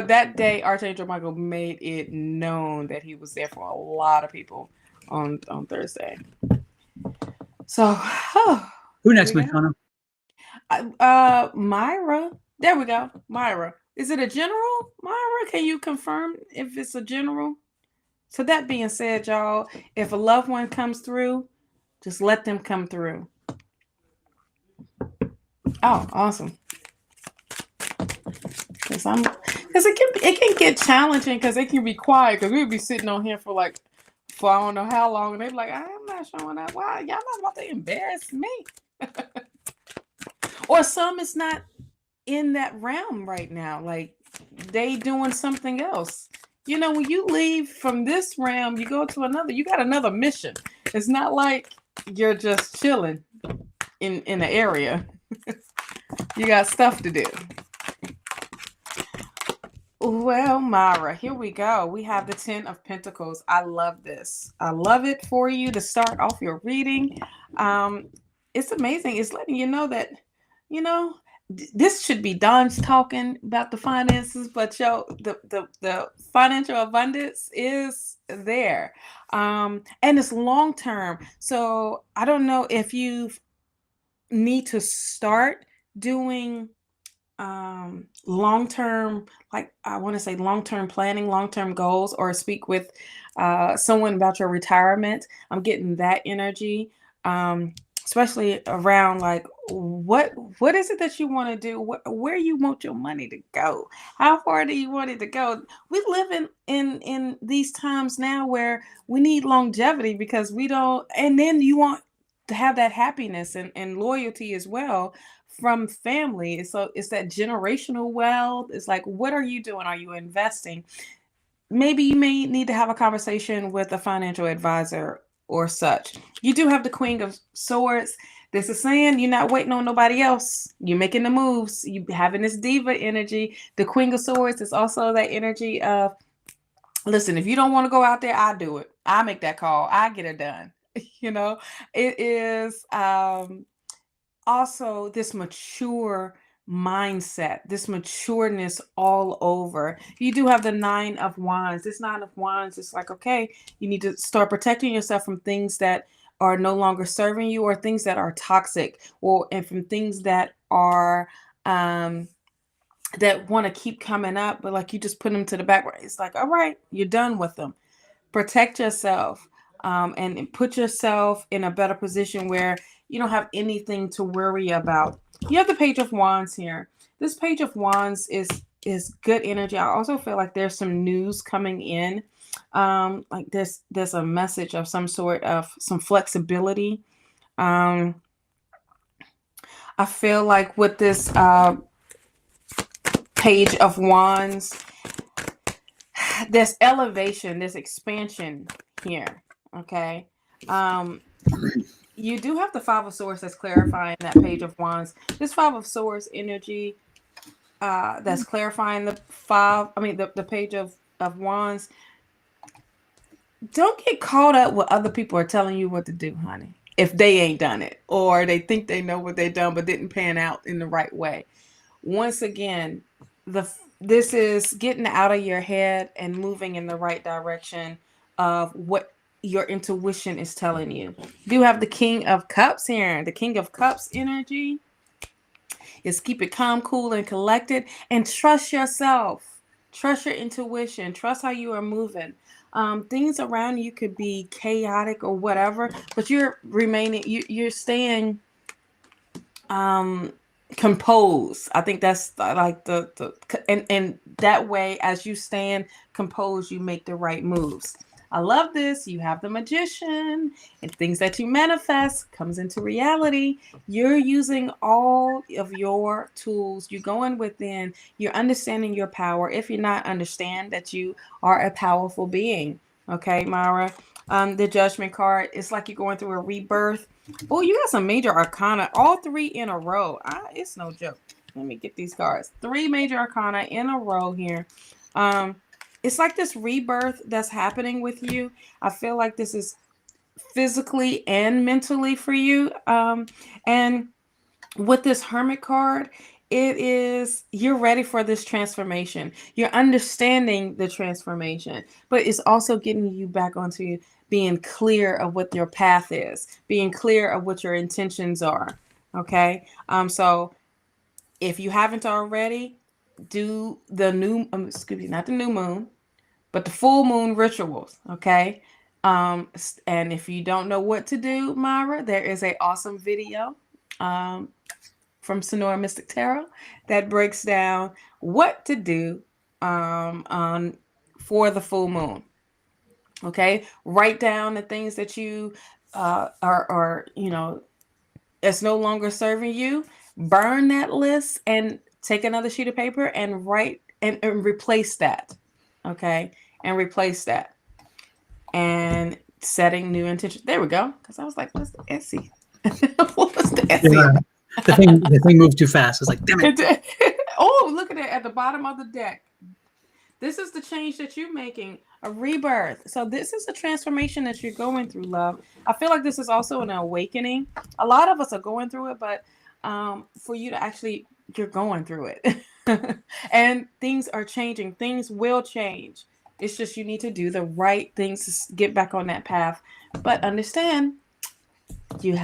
that day, Archangel Michael made it known that he was there for a lot of people on Thursday. So, who next, Miss Shawna? Myra. There we go, Myra. Is it a general, Myra? Can you confirm if it's a general? So that being said, y'all, if a loved one comes through, just let them come through. Oh, awesome. Because it can get challenging because they can be quiet, because we'll be sitting on here for I don't know how long, and they're like, I'm not showing up. Why? Y'all not about to embarrass me. Or some is not in that realm right now. Like they doing something else. You know, when you leave from this realm, you go to another, you got another mission. It's not like you're just chilling in the area. You got stuff to do. Well, Mara, here we go. We have the 10 of Pentacles. I love this. I love it for you to start off your reading. It's amazing. It's letting you know that, you know, this should be Don's talking about the finances, but the financial abundance is there. And it's long term. So I don't know if you need to start doing long-term, like I want to say long-term planning, long-term goals, or speak with someone about your retirement. I'm getting that energy, especially around like what is it that you want to do, where you want your money to go, how far do you want it to go. We live in these times now where we need longevity because we don't, and then you want to have that happiness and loyalty as well from family. So it's that generational wealth. It's like, what are you doing? Are you investing? Maybe you may need to have a conversation with a financial advisor or such. You do have the Queen of Swords. This is saying you're not waiting on nobody else. You're making the moves. You having this diva energy. The Queen of Swords is also that energy of, listen, if you don't want to go out there, I do it. I make that call. I get it done. You know, it is also this mature mindset, this matureness all over. You do have the 9 of Wands. This 9 of Wands is like, okay, you need to start protecting yourself from things that are no longer serving you, or things that are toxic, or and from things that are that want to keep coming up, but like you just put them to the back. It's like, all right, you're done with them. Protect yourself, and put yourself in a better position where you don't have anything to worry about. You have the Page of Wands here. This Page of Wands is good energy. I also feel like there's some news coming in. Like there's a message of some sort of some flexibility. I feel like with this Page of Wands, there's elevation, there's expansion here. Okay. You do have the 5 of Swords that's clarifying that Page of Wands. This 5 of Swords energy that's clarifying the Page of Wands. Don't get caught up with other people are telling you what to do, honey, if they ain't done it, or they think they know what they've done but didn't pan out in the right way. Once again, this is getting out of your head and moving in the right direction of what your intuition is telling you. You have the King of Cups here. The King of Cups energy is keep it calm, cool, and collected, and trust yourself. Trust your intuition. Trust how you are moving. Things around you could be chaotic or whatever, but you're staying composed. I think that's like and that way, as you stand composed, you make the right moves. I love this. You have the Magician, and things that you manifest comes into reality. You're using all of your tools. You're going within. You're understanding your power. If you're not, understand that you are a powerful being. Okay, Mara. The Judgment card, it's like you're going through a rebirth. Oh, you got some major arcana, all 3 in a row. It's no joke. Let me get these cards. 3 major arcana in a row here. It's like this rebirth that's happening with you. I feel like this is physically and mentally for you. And with this Hermit card, it is, you're ready for this transformation. You're understanding the transformation, but it's also getting you back onto being clear of what your path is, being clear of what your intentions are. Okay. So if you haven't already, do the not the new moon, but the full moon rituals. Okay. And if you don't know what to do, Myra, there is an awesome video from Sonoran Mystic Tarot that breaks down what to do for the full moon. Okay, write down the things that you are it's no longer serving you. Burn that list and take another sheet of paper and write and replace that. Okay. And replace that. And setting new intention. There we go. Because I was like, what's the Etsy? What was the Etsy? Yeah. The thing moved too fast. It's like, damn it. Oh, look at it at the bottom of the deck. This is the change that you're making, a rebirth. So this is a transformation that you're going through, love. I feel like this is also an awakening. A lot of us are going through it, but for you to actually, you're going through it. And things are changing. Things will change. It's just you need to do the right things to get back on that path. But understand, you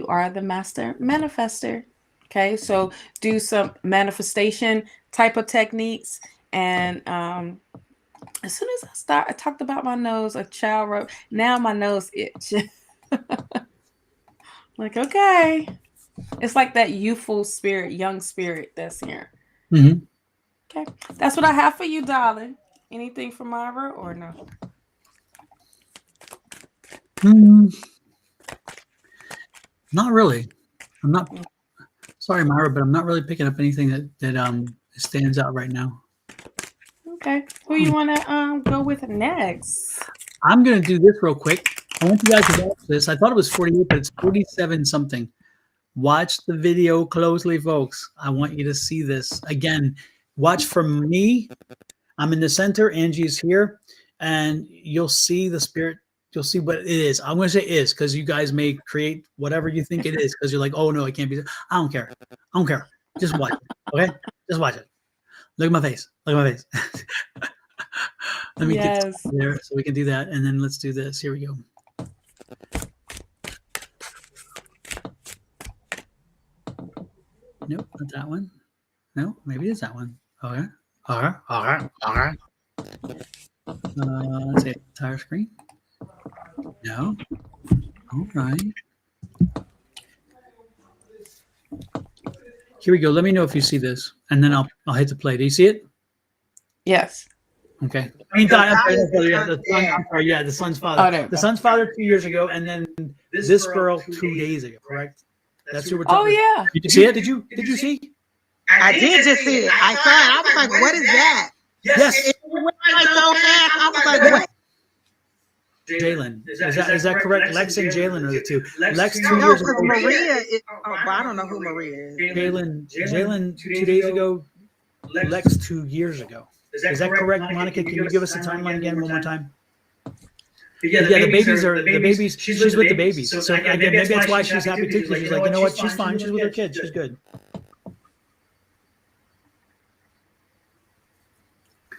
are the master manifester. Okay, so do some manifestation type of techniques. And as soon as I talked about my nose, a child wrote, now my nose itch. Like, okay. It's like that youthful spirit, young spirit that's here. Mm-hmm. Okay. That's what I have for you, darling. Anything for Myra or no? Not really. I'm not sorry, Myra, but I'm not really picking up anything that stands out right now. Okay. Who you want to go with next? I'm gonna do this real quick. I want you guys to watch this. I thought it was 48, but it's 47 something. Watch the video closely, folks. I want you to see this. Again, watch from me. I'm in the center. Angie's here. And you'll see the spirit. You'll see what it is. I'm going to say is because you guys may create whatever you think it is because you're like, oh, no, it can't be. I don't care. I don't care. Just watch it. Okay? Just watch it. Look at my face. Look at my face. Let me get there so we can do that. And then let's do this. Here we go. Nope, not that one. No, maybe it's that one. Okay. All right. Let's see. Entire screen. No. All right. Here we go. Let me know if you see this, and then I'll hit the play. Do you see it? Yes. Okay. I mean, I'm sorry. Yeah, the son's father. Oh, the son's father 2 years ago, and then this girl 2 days ago. Correct. That's who we're talking. Oh yeah. Did you see it? Did you see? I did just see it. I saw it. I was like, what is that? Yes. It went by so fast. I was like, what? Jalen. Is that correct? Lex and Jalen are the two. Lex 2 No, years because ago. Maria. I don't know who Maria is. Jalen 2 days ago. Lex 2 years ago. Is that correct, Monica? Can you give us the timeline again one more time? Yeah, the babies. She's with the babies. So again, maybe that's why she's happy too. Because she's like, you know what? She's fine. She's with her kids. She's good.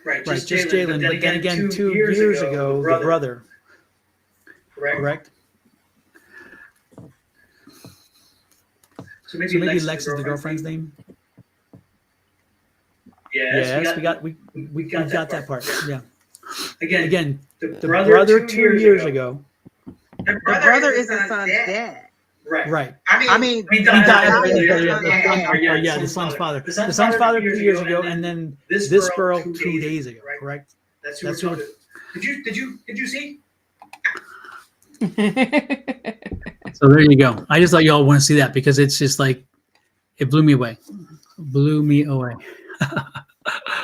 Right, just Jalen. But then again, 2 years ago, the brother. Correct. So maybe Lex is the girlfriend's name. Yes, we got that part. Yeah. Again, the brother 2 years ago. The brother is the son's dad. Right. I mean, he died. Yeah, the son's father. The son's father 2 years ago, and then this girl 2 days ago. Correct. That's who. Did you see? So there you go. I just thought y'all want to see that because it's just like it blew me away.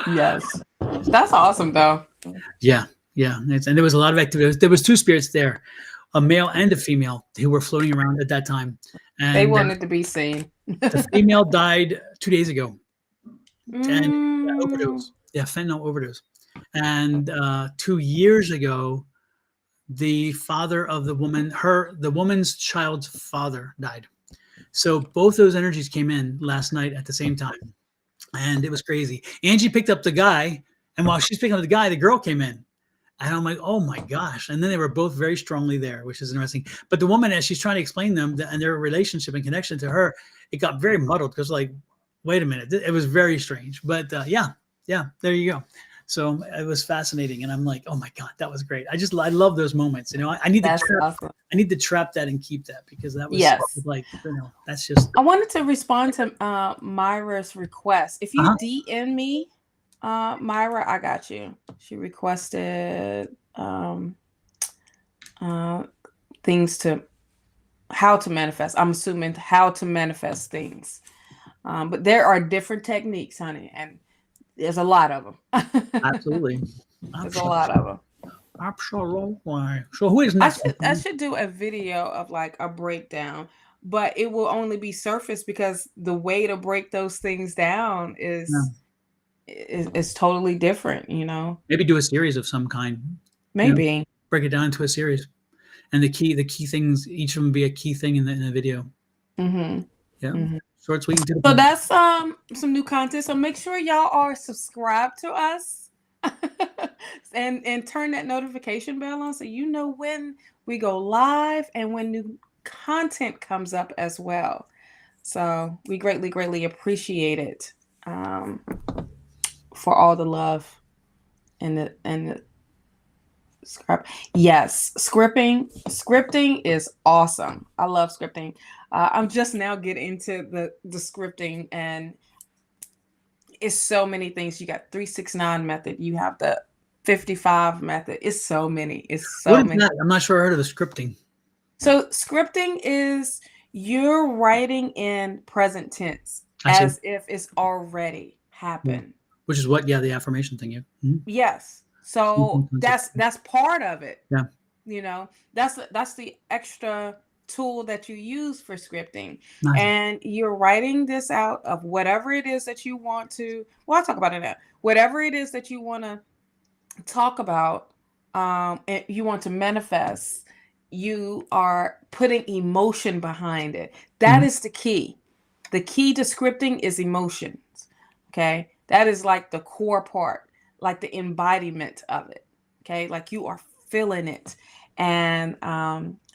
Yes. That's awesome though. Yeah. And there was a lot of activity. There was two spirits there, a male and a female, who were floating around at that time. And they wanted to be seen. The female died 2 days ago. And overdose. Yeah, fentanyl overdose. And 2 years ago, the father of the woman, the woman's child's father died. So both those energies came in last night at the same time. And it was crazy. Angie picked up the guy. And while she's picking up the guy, the girl came in. And I'm like, oh my gosh. And then they were both very strongly there, which is interesting. But the woman, as she's trying to explain them and their relationship and connection to her, it got very muddled because like, wait a minute. It was very strange. But yeah, there you go. So it was fascinating. And I'm like, oh my God, that was great. I love those moments. You know, I need to trap that and keep that because that was like, that's just. I wanted to respond to Myra's request. If you DM me, Myra, I got you. She requested things to how to manifest. I'm assuming how to manifest things. But there are different techniques, honey. And There's a lot of them. Absolutely. There's a lot of them. Absolutely. So who is next? I should do a video of like a breakdown, but it will only be surface because the way to break those things down is totally different, you know. Maybe do a series of some kind. Maybe. Break it down into a series. And the key things, each of them be a key thing in the video. Mm-hmm. Yeah. Mm-hmm. Short, sweet, and to the So point. that's some new content. So make sure y'all are subscribed to us and turn that notification bell on so you know when we go live and when new content comes up as well. So we greatly appreciate it for all the love and the script. Yes, scripting is awesome. I love scripting. I'm just now getting into the scripting, and it's so many things. You got 369 method. You have the 55 method. It's so many. It's so What is many. that? I'm not sure I heard of the scripting. So scripting is you're writing in present tense as if it's already happened. Which is what? Yeah, the affirmation thing. Yeah. Mm-hmm. Yes. So that's part of it. Yeah. You know, that's the extra tool that you use for scripting. Nice. And you're writing this out of whatever it is that you want to. Well, I'll talk about it now. Whatever it is that you want to talk about, and you want to manifest, you are putting emotion behind it. That is the key. The key to scripting is emotions. Okay, that is like the core part, like the embodiment of it. Okay, like you are feeling it, and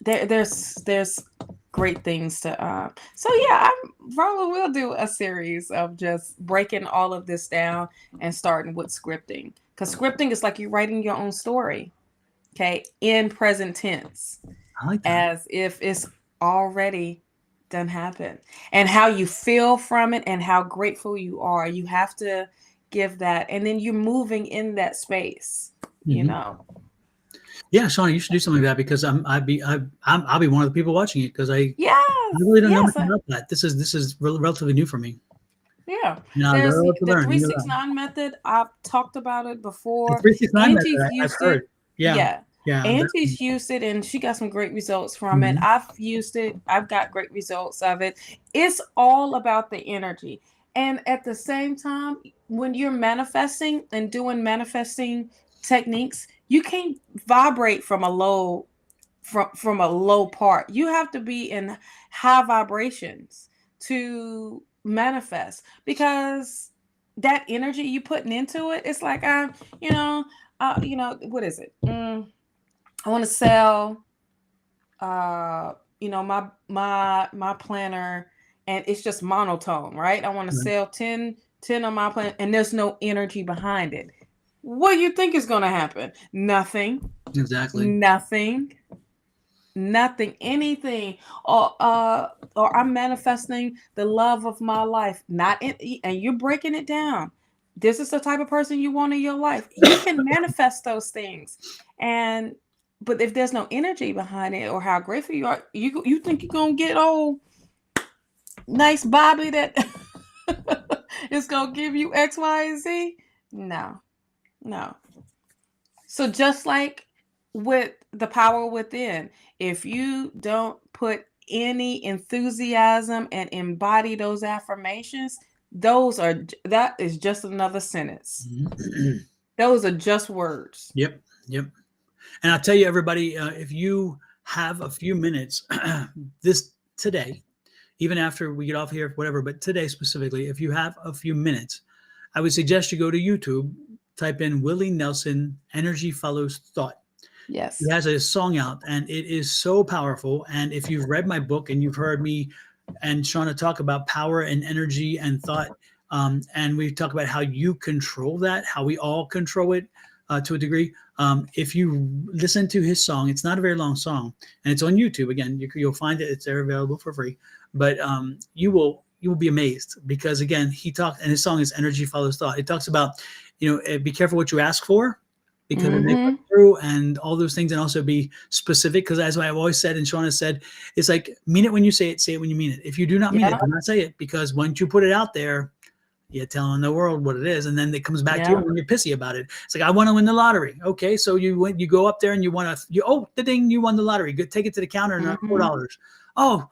there's great things to. So yeah, I probably will do a series of just breaking all of this down and starting with scripting, because scripting is like you're writing your own story. Okay, in present tense, I like that. as if it's already done happen, and how you feel from it and how grateful you are. You have to give that, and then you're moving in that space. You know. Yeah, Shawna, you should do something like that, because I'll be one of the people watching it, because I really don't know much about that. This is relatively new for me. Yeah, Yeah, there's I love to the learn. 369 method. I've talked about it before. The 369 Angie's method, I've used heard. it. Yeah. Angie's used it, and she got some great results from it. I've used it. I've got great results of it. It's all about the energy. And at the same time, when you're manifesting and doing manifesting techniques, you can't vibrate from a low from a low part. You have to be in high vibrations to manifest, because that energy you putting into it, it's like what is it? I want to sell my planner, and it's just monotone, right? I want to sell 10 on my plan, and there's no energy behind it. What do you think is going to happen? Nothing. Exactly. Nothing, anything. Or I'm manifesting the love of my life, and you're breaking it down. This is the type of person you want in your life. You can manifest those things, but if there's no energy behind it, or how grateful you are, you think you're gonna get nice Bobby that is gonna give you X, Y, and Z? No. So just like with the power within, if you don't put any enthusiasm and embody those affirmations, that is just another sentence. Those are just words. Yep. And I'll tell you, everybody, if you have a few minutes today, even after we get off here, whatever, but today specifically, if you have a few minutes, I would suggest you go to YouTube, type in Willie Nelson, Energy Follows Thought. Yes. He has a song out, and it is so powerful. And if you've read my book and you've heard me and Shawna talk about power and energy and thought, and we talk about how you control that, how we all control it to a degree. If you listen to his song, it's not a very long song, and it's on YouTube. Again, you'll find it. It's there, available for free. But you will be amazed, because again, he talked, and his song is Energy Follows Thought. It talks about, be careful what you ask for, because it may come through, and all those things, and also be specific, because as I've always said, and Shawna said, it's like, mean it when you say it when you mean it. If you do not mean it, do not say it, because once you put it out there, You're telling the world what it is, and then it comes back to you Yeah. when you're pissy about it. It's like, I want to win the lottery. Okay, so you go up there and you want to, the ding, you won the lottery. Good, take it to the counter and $4. Oh,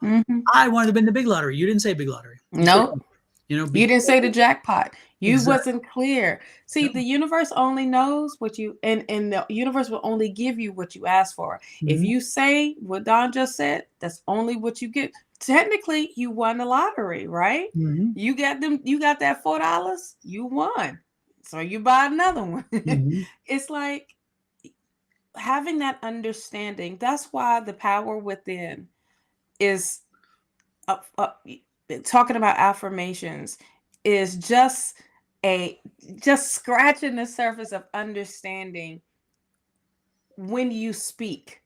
I wanted to win the big lottery. You didn't say big lottery. You said, Nope. You didn't say the jackpot. You Exactly. wasn't clear. See, No. the universe only knows what you, and the universe will only give you what you ask for. If you say what Don just said, that's only what you get. Technically, you won the lottery, right? You got that $4, you won. So you buy another one. It's like having that understanding. That's why the power within is talking about affirmations is just scratching the surface of understanding when you speak,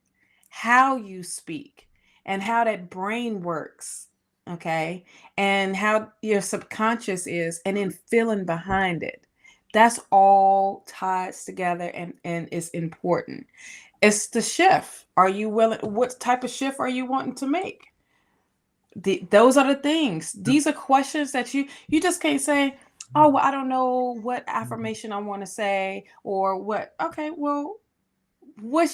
how you speak, and how that brain works, okay, and how your subconscious is, and then feeling behind it. That's all ties together and is important. It's the shift. Are you willing? What type of shift are you wanting to make? Those are the things. These are questions that you just can't say, oh, well, I don't know what affirmation I want to say, or what. Okay, well, what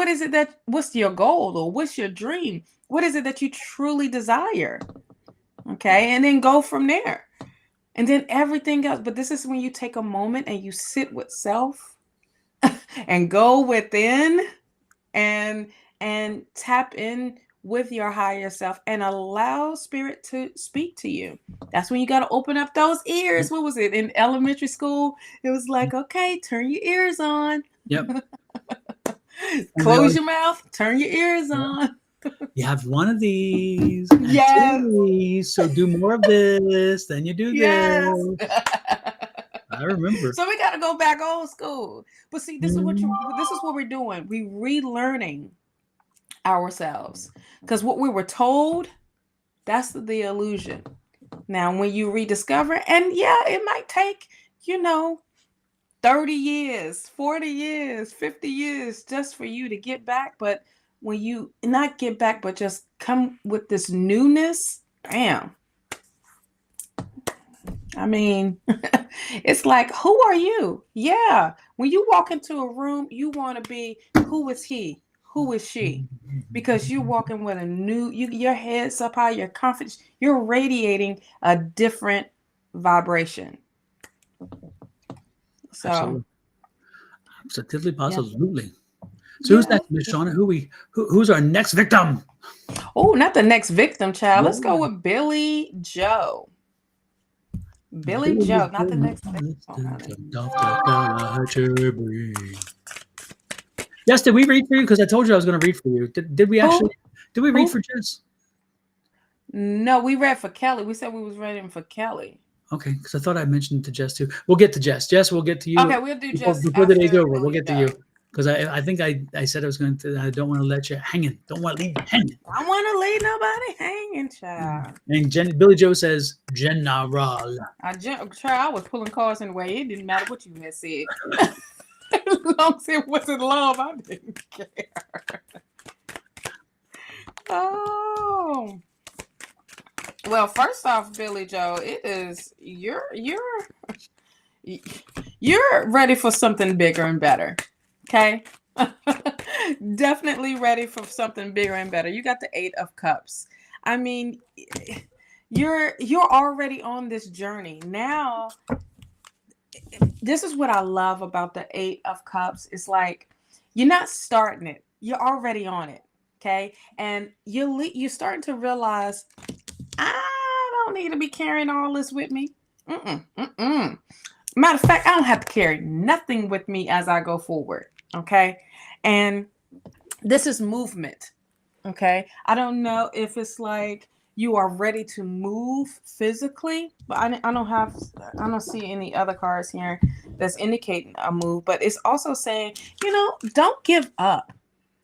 is it what's your goal, or what's your dream? What is it that you truly desire? Okay, and then go from there. And then everything else. But this is when you take a moment and you sit with self and go within and tap in with your higher self and allow spirit to speak to you. That's when you got to open up those ears. What was it in elementary school? It was like, okay, turn your ears on. Yep. Close your mouth, turn your ears on. You have one of these, and Yes. two of these, so do more of this, then you do Yes. this. I remember. So we got to go back old school. But see, this is what we're doing. We relearning ourselves, because what we were told, that's the illusion. Now, when you rediscover, and yeah, it might take 30 years, 40 years, 50 years just for you to get back. But when you not get back, but just come with this newness, bam. I mean, it's like, who are you? Yeah. When you walk into a room, you want to be, who is he? Who is she? Because you're walking with a new, your head's up high, your confidence, you're radiating a different vibration. So, absolutely, positively. So who's next, Miss Shawna? Who's our next victim? Oh, not the next victim, child. Let's go with Billy Joe. Billy Joe, not the next victim. Yes, did we read for you? Because I told you I was going to read for you. Did we actually? Did we read for Jess? No, we read for Kelly. We said we was reading for Kelly. Okay, because I thought I mentioned to Jess too. We'll get to Jess. Jess, we'll get to you. Okay, we'll do Jess before the day's over. Billy We'll get to you. Because I think I said I was going to. I don't want to let you hanging. Don't want to leave you hanging. I want to leave nobody hanging, child. And Billy Joe says general. I was pulling cards in the way. It didn't matter what you had said. As long as it wasn't love, I didn't care. Oh. Well, first off, Billy Joe, it is you're ready for something bigger and better. Okay? Definitely ready for something bigger and better. You got the 8 of Cups. I mean, you're already on this journey. Now, this is what I love about the 8 of Cups. It's like you're not starting it. You're already on it. Okay? And you're starting to realize, I don't need to be carrying all this with me. Matter of fact, I don't have to carry nothing with me as I go forward. Okay. And this is movement. Okay. I don't know if it's like you are ready to move physically, but I don't see any other cards here that's indicating a move, but it's also saying, don't give up.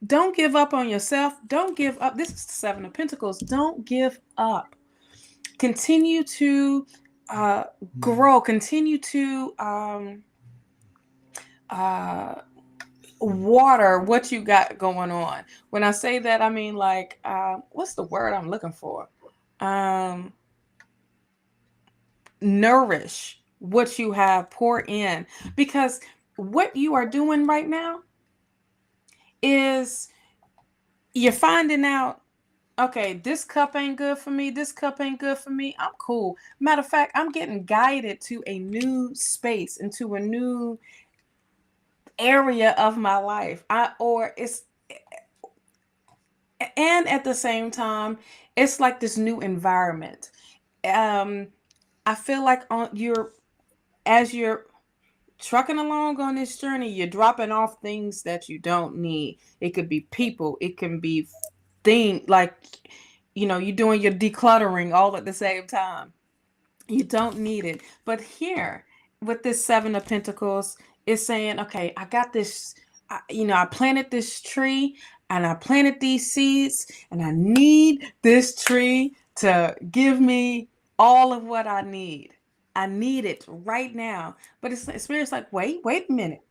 Don't give up on yourself. Don't give up. This is the 7 of Pentacles. Don't give up. Continue to grow. Continue to water what you got going on. When I say that, I mean like, what's the word I'm looking for? nourish what you have, pour in, because what you are doing right now is you're finding out, okay, this cup ain't good for me. This cup ain't good for me. I'm cool. Matter of fact, I'm getting guided to a new space, into a new area of my life. And at the same time, it's like this new environment. I feel like as you're trucking along on this journey, you're dropping off things that you don't need. It could be people, it can be things like, you're doing your decluttering all at the same time. You don't need it. But here, with this Seven of Pentacles, it's saying, okay, I got this, I planted this tree and I planted these seeds, and I need this tree to give me all of what I need. I need it right now. But Spirit's like, wait a minute.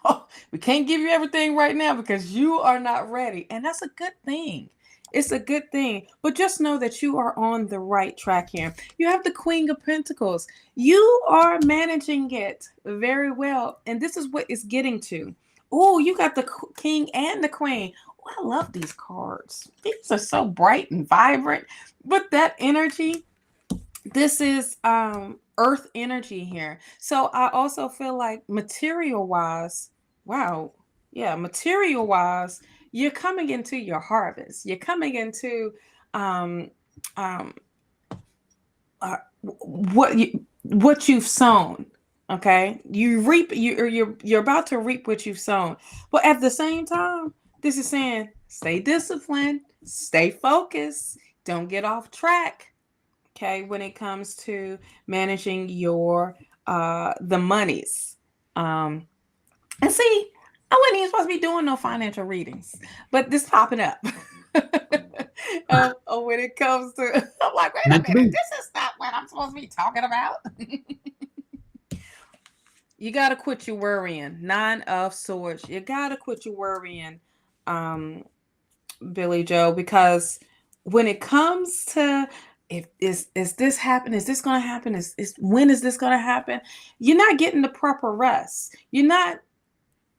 Oh, we can't give you everything right now because you are not ready. And that's a good thing. It's a good thing. But just know that you are on the right track here. You have the Queen of Pentacles. You are managing it very well. And this is what it's getting to. Oh, you got the King and the Queen. Oh, I love these cards. These are so bright and vibrant. But that energy, this is earth energy here. So I also feel like material wise, you're coming into your harvest. You're coming into what you've sown. Okay, you reap. You're about to reap what you've sown. But at the same time, this is saying, stay disciplined, stay focused, don't get off track. Okay, when it comes to managing your the monies. And see, I wasn't even supposed to be doing no financial readings, but this popping up. When it comes to, I'm like, wait a minute, this is not what I'm supposed to be talking about. You got to quit your worrying. 9 of Swords. You got to quit your worrying, Billy Joe, because when it comes to is this happening? Is this going to happen? When is this going to happen? You're not getting the proper rest. You're not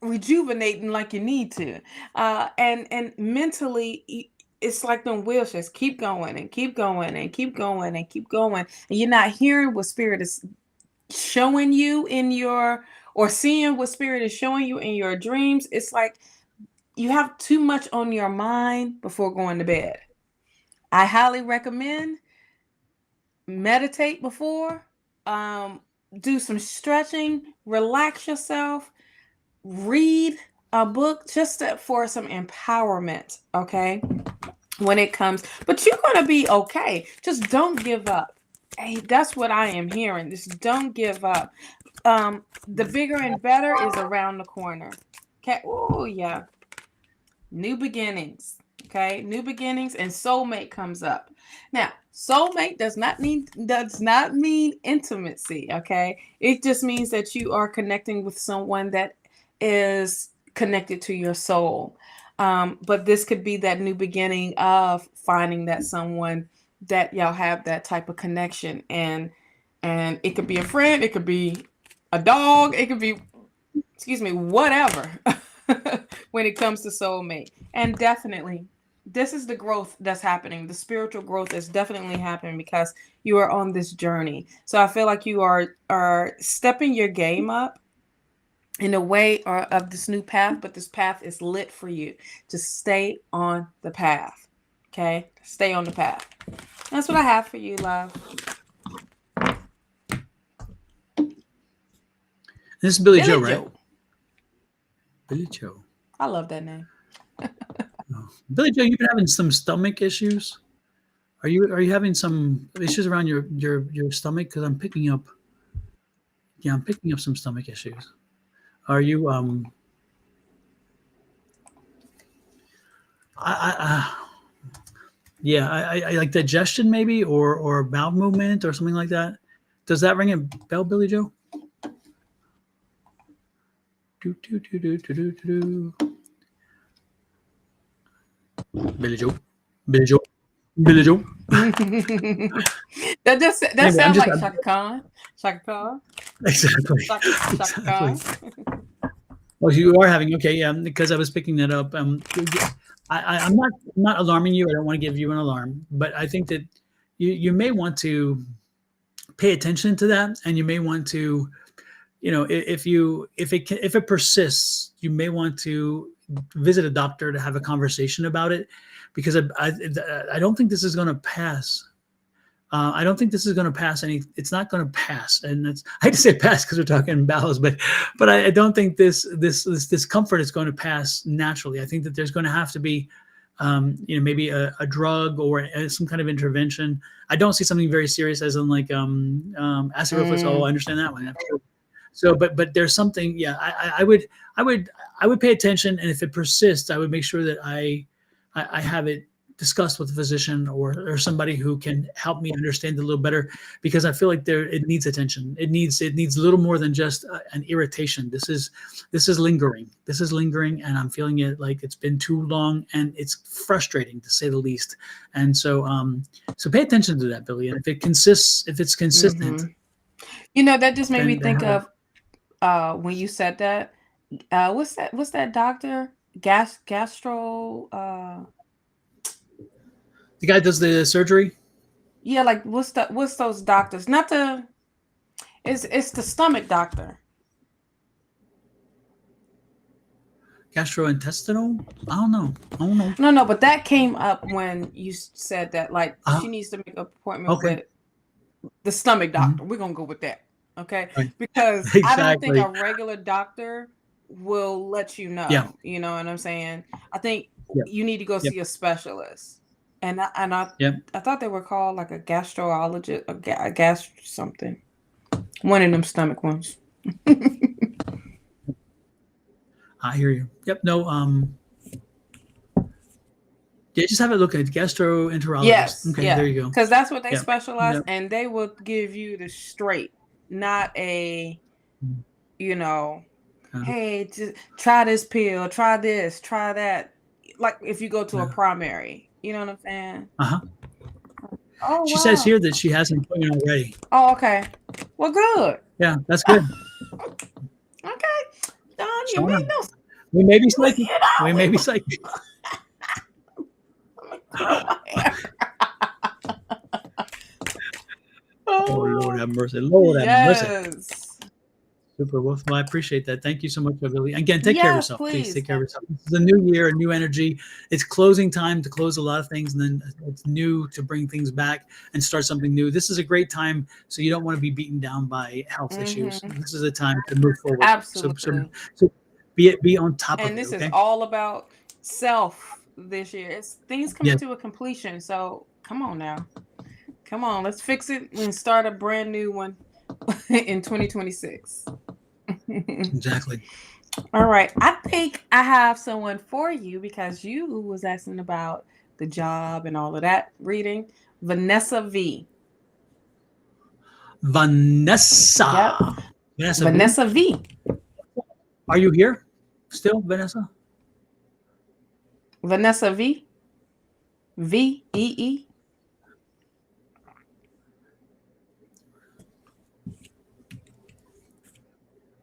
rejuvenating like you need to. And mentally, it's like them wheels just keep going and keep going and keep going and keep going. And you're not hearing what Spirit is showing you or seeing what Spirit is showing you in your dreams. It's like you have too much on your mind before going to bed. I highly recommend meditate before, do some stretching, relax yourself, read a book just for some empowerment, okay? When it comes, but you're going to be okay. Just don't give up. Hey, that's what I am hearing. Just don't give up. The bigger and better is around the corner. Okay. Oh, yeah. New beginnings. Okay. New beginnings, and soulmate comes up. Now, soulmate does not mean intimacy. Okay. It just means that you are connecting with someone that is connected to your soul. But this could be that new beginning of finding that someone that y'all have that type of connection, and it could be a friend, it could be a dog, it could be, whatever. When it comes to soulmate. And definitely, this is the growth that's happening. The spiritual growth is definitely happening because you are on this journey. So I feel like you are stepping your game up in a way of this new path, but this path is lit for you. Just stay on the path. Okay? Stay on the path. That's what I have for you, love. This is Billy Joe, right? Billy Joe. I love that name. Billy Joe, you've been having some stomach issues. Are you having some issues around your stomach? Because I'm picking up some stomach issues. Are you I like digestion maybe, or bowel movement or something like that. Does that ring a bell, Billy Joe? Billy Joe. That Anyway, sounds like Shaka Khan. Shaka Khan. Exactly. Shaka Khan. Well, you are having okay, yeah, because I was picking that up. I'm not alarming you. I don't want to give you an alarm, but I think that you may want to pay attention to that, and you may want to, if it persists, you may want to visit a doctor to have a conversation about it, because I don't think this is going to pass. I don't think this is going to pass it's not going to pass. And I hate to say pass because we're talking balance, but I don't think this discomfort is going to pass naturally. I think that there's going to have to be, maybe a drug or some kind of intervention. I don't see something very serious as in like, acid reflux. Oh, I understand that one. So, but there's something, yeah, I would pay attention. And if it persists, I would make sure that I have it discussed with a physician or somebody who can help me understand it a little better, because I feel like it needs attention. It needs a little more than just an irritation. This is lingering. This is lingering, and I'm feeling it like it's been too long, and it's frustrating to say the least. And so pay attention to that, Billy. And if it's consistent, that just made me think of when you said that. What's that doctor? Gastro. The guy does the surgery. Yeah, like what's those doctors? It's the stomach doctor. Gastrointestinal? I don't know. No, but that came up when you said that, like, she needs to make an appointment with the stomach doctor. We're gonna go with that, okay? Right. Because Exactly. I don't think a regular doctor will let you know. Yeah. You know what I'm saying? I think Yeah. you need to go see a specialist. And I thought they were called like a gastrologist, a gas something. One of them stomach ones. I hear you. Yep. No. Yeah, just have a look at gastroenterologist. Yes. Okay. Yeah. There you go. Because that's what they specialize, and they will give you the straight, not a, hey, just try this pill, try this, try that. Like if you go to a primary. You know what I'm saying? Oh, she says here that she has an appointment already. Oh, okay. Well, good. Yeah, that's good. Okay. Don, you Shawna, made no. we may be psychic. We may be psychic. Oh, Lord have mercy. Lord have mercy. Super. Well, I appreciate that. Thank you so much, Billy. Again, take care of yourself. Please take care of yourself. This is a new year, a new energy. It's closing time to close a lot of things, and then it's new to bring things back and start something new. This is a great time, so you don't want to be beaten down by health issues. This is a time to move forward. Absolutely. So be on top of it. And this is all about self this year. Things coming to a completion. So come on now. Come on, let's fix it and start a brand new one in 2026. Exactly. All right. I think I have someone for you because you was asking about the job and all of that reading. Vanessa V. Vanessa. Yep. Vanessa V. Are you here still, Vanessa? Vanessa V. V-E-E.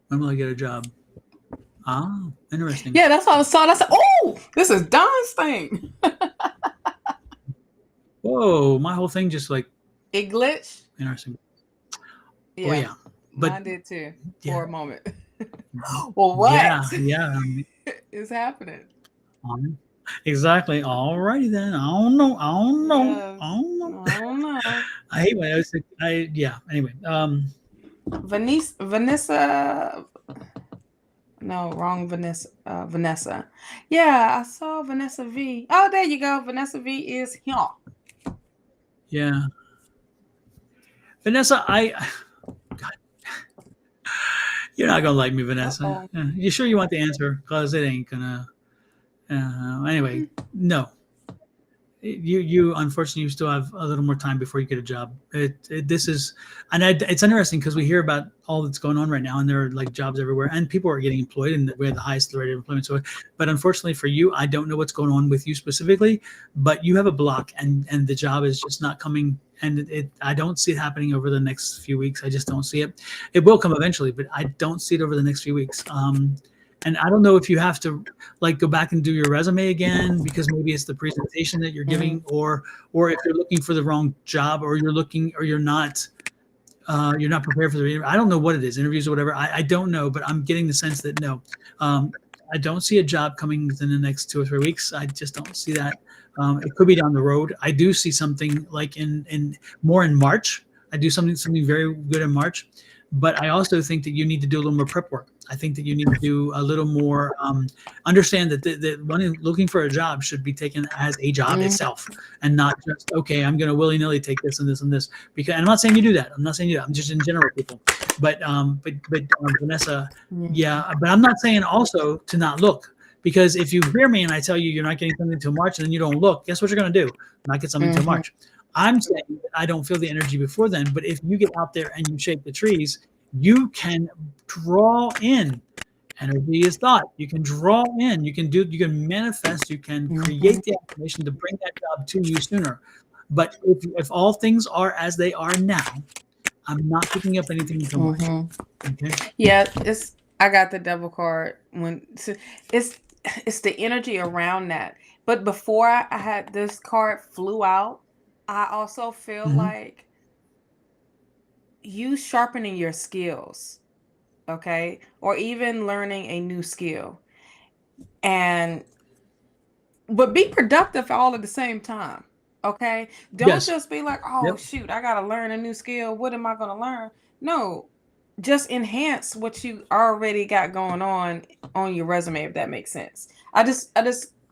When will I get a job? Ah, interesting. Yeah, that's what I saw. I said, oh, this is Don's thing. Whoa, my whole thing just like it glitched. Interesting. Yeah, oh yeah, but mine did too for a moment. Well, what? Yeah, is happening? Exactly. All righty then. I don't know. I hate when I was. Anyway. Vanessa. No, wrong Vanessa. Vanessa. Yeah, I saw Vanessa V. Oh, there you go. Vanessa V is here. Yeah. Vanessa, God. You're not gonna like me, Vanessa. You sure you want the answer? Because it ain't gonna. Anyway, no. you unfortunately you still have a little more time before you get a job. This is, and it's interesting because we hear about all that's going on right now, and there are like jobs everywhere, and people are getting employed, and we have the highest rate of employment. So, but unfortunately for you, I don't know what's going on with you specifically, but you have a block, and the job is just not coming, and I don't see it happening over the next few weeks. I just don't see it. It will come eventually, but I don't see it over the next few weeks. And I don't know if you have to like go back and do your resume again because maybe it's the presentation that you're giving, or if you're looking for the wrong job, or you're not prepared for the interview. I don't know what it is, interviews or whatever. I don't know, but I'm getting the sense that no, I don't see a job coming within the next 2 or 3 weeks. I just don't see that. It could be down the road. I do see something like in more in March. I do something very good in March. But I also think that you need to do a little more prep work. I think that you need to do a little more, understand that looking for a job should be taken as a job itself, and not just, okay, I'm going to willy-nilly take this and this and this. Because I'm not saying you do that. I'm just in general people. But Vanessa, yeah, but I'm not saying also to not look. Because if you hear me and I tell you you're not getting something until March and then you don't look, guess what you're going to do? Not get something until March. I'm saying that I don't feel the energy before then, but if you get out there and you shake the trees, you can draw in. Energy is thought. You can draw in. You can manifest. You can create the affirmation to bring that job to you sooner. But if all things are as they are now, I'm not picking up anything until March. Okay. Yeah, I got the devil card it's the energy around that. But before I had this card flew out, I also feel like you sharpening your skills, okay? Or even learning a new skill. But be productive all at the same time, okay? Don't just be like, oh, shoot, I got to learn a new skill. What am I going to learn? No, just enhance what you already got going on your resume, if that makes sense.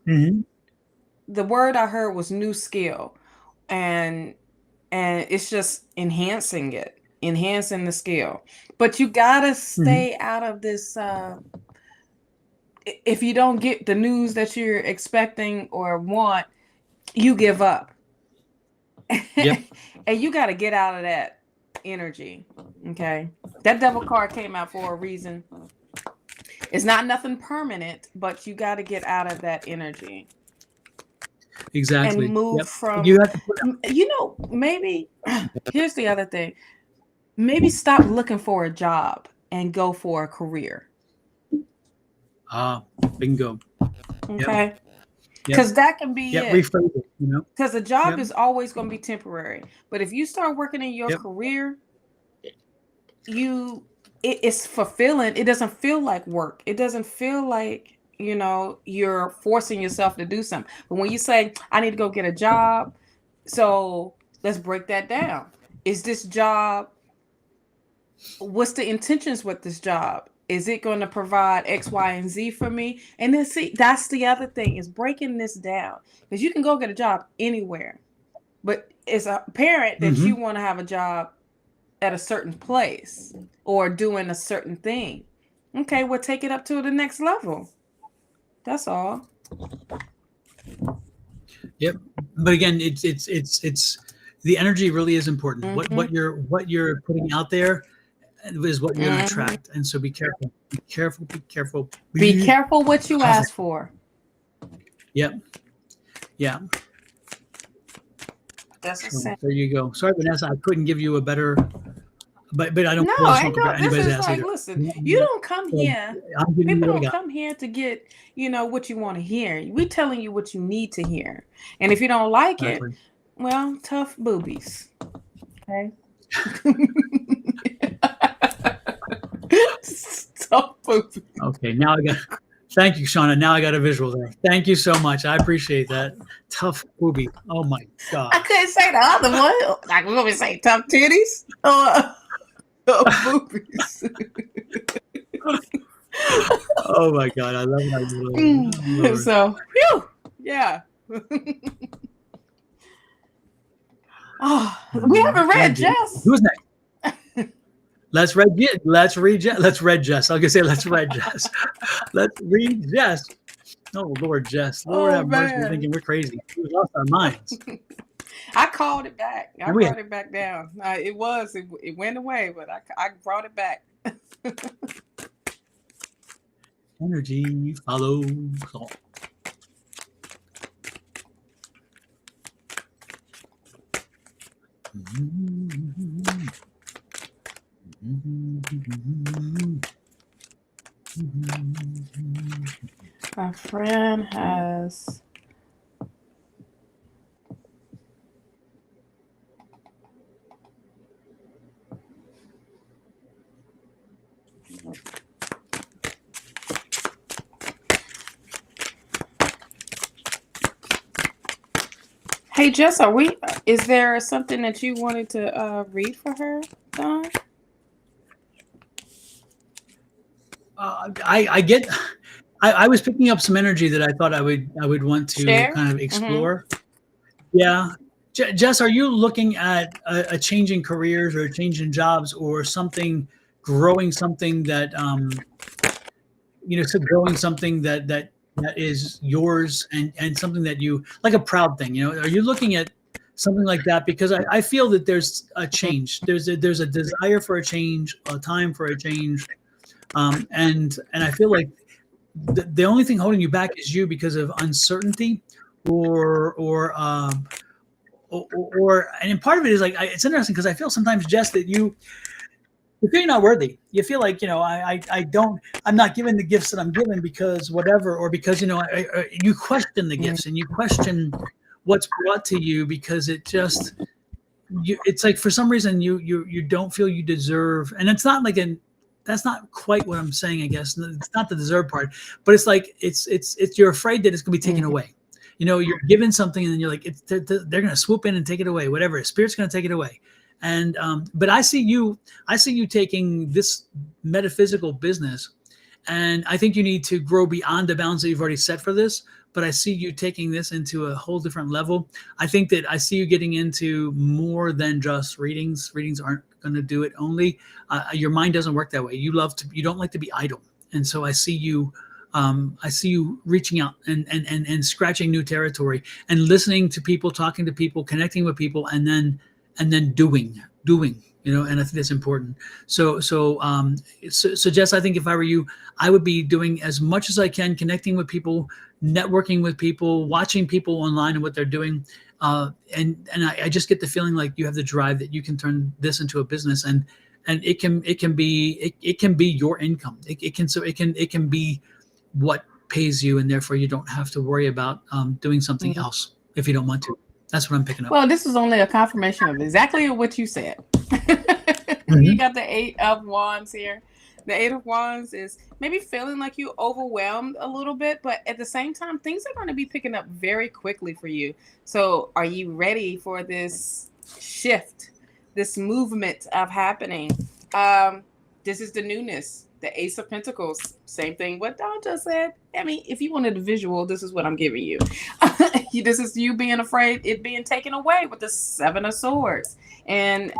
The word I heard was new skill. And it's just enhancing the skill. But you gotta stay out of this. If you don't get the news that you're expecting or want, you give up. And you got to get out of that energy. Okay, that devil card came out for a reason. It's not nothing permanent, but you got to get out of that energy. Exactly. And move from, maybe, here's the other thing. Maybe stop looking for a job and go for a career. Bingo. Okay. Because that can be it. Rephrase it, Because a job is always going to be temporary. But if you start working in your career, it's fulfilling. It doesn't feel like work. It doesn't feel like, you're forcing yourself to do something. But when you say, I need to go get a job, so let's break that down. Is this job, what's the intentions with this job? Is it going to provide X, Y, and Z for me? And then that's the other thing, is breaking this down. Because you can go get a job anywhere. But it's apparent that you want to have a job at a certain place or doing a certain thing. Okay, we'll take it up to the next level. That's all. Yep. But again, it's the energy really is important. What you're putting out there is what you're going to attract. And so be careful. Be careful. Be careful. Be careful what you ask for. Yep. Yeah. There you go. Sorry, Vanessa, I couldn't give you a better, but I don't. No, I know. This is like, listen, you don't come here. People don't come here to get, what you want to hear. We're telling you what you need to hear. And if you don't like it, well, tough boobies. Okay. Tough boobies. Okay, now I got. Thank you, Shawna. Now I got a visual there. Thank you so much. I appreciate that. Tough booby. Oh my God. I couldn't say the other one. Like, what we say, tough titties or boobies. Oh my God. I love that. So, yeah. We haven't read Jess. Who's next? Let's read Jess. I was gonna say let's read Jess. Let's read Jess. Oh, Lord, Jess. Lord Oh have mercy. We're man, thinking we're crazy. We lost our minds. I called it back. I And we brought it back down. It went away, but I brought it back. energy follows all. My friend has. Hey Jess, is there something that you wanted to read for her, Don? I was picking up some energy that I thought I would want to Share? kind of explore. Yeah. Jess, are you looking at a change in careers or a change in jobs or something, growing something that, so growing something that is yours and something that you, like a proud thing, are you looking at something like that? Because I feel that there's a change. There's a desire for a change, a time for a change. And I feel like the only thing holding you back is you because of uncertainty and part of it is like, it's interesting because I feel sometimes, Jess, that you feel you're not worthy. You feel like, I'm not given the gifts that I'm given because whatever, or because, you question the gifts and you question what's brought to you because it's like for some reason you don't feel you deserve, and it's not like that's not quite what I'm saying, I guess. It's not the deserve part, but it's like it's you're afraid that it's gonna be taken away. You're given something and then you're like, they're gonna swoop in and take it away. Whatever, Spirit's gonna take it away. And but I see you taking this metaphysical business, and I think you need to grow beyond the bounds that you've already set for this. But I see you taking this into a whole different level. I think that I see you getting into more than just readings. Readings aren't going to do it only. Your mind doesn't work that way. You don't like to be idle. And so I see you reaching out and scratching new territory and listening to people, talking to people, connecting with people, and then doing, and I think that's important. So Jess, I think if I were you, I would be doing as much as I can, connecting with people, networking with people, watching people online and what they're doing. And I just get the feeling like you have the drive that you can turn this into a business, and it can be your income. It can be what pays you, and therefore you don't have to worry about doing something else if you don't want to. That's what I'm picking up. Well, this is only a confirmation of exactly what you said. You got the 8 of Wands here. The 8 of Wands is maybe feeling like you're overwhelmed a little bit, but at the same time, things are going to be picking up very quickly for you. So are you ready for this shift, this movement of happening? This is the newness, the Ace of Pentacles. Same thing what Don just said. I mean, if you wanted a visual, this is what I'm giving you. This is you being afraid it being taken away with the 7 of Swords. And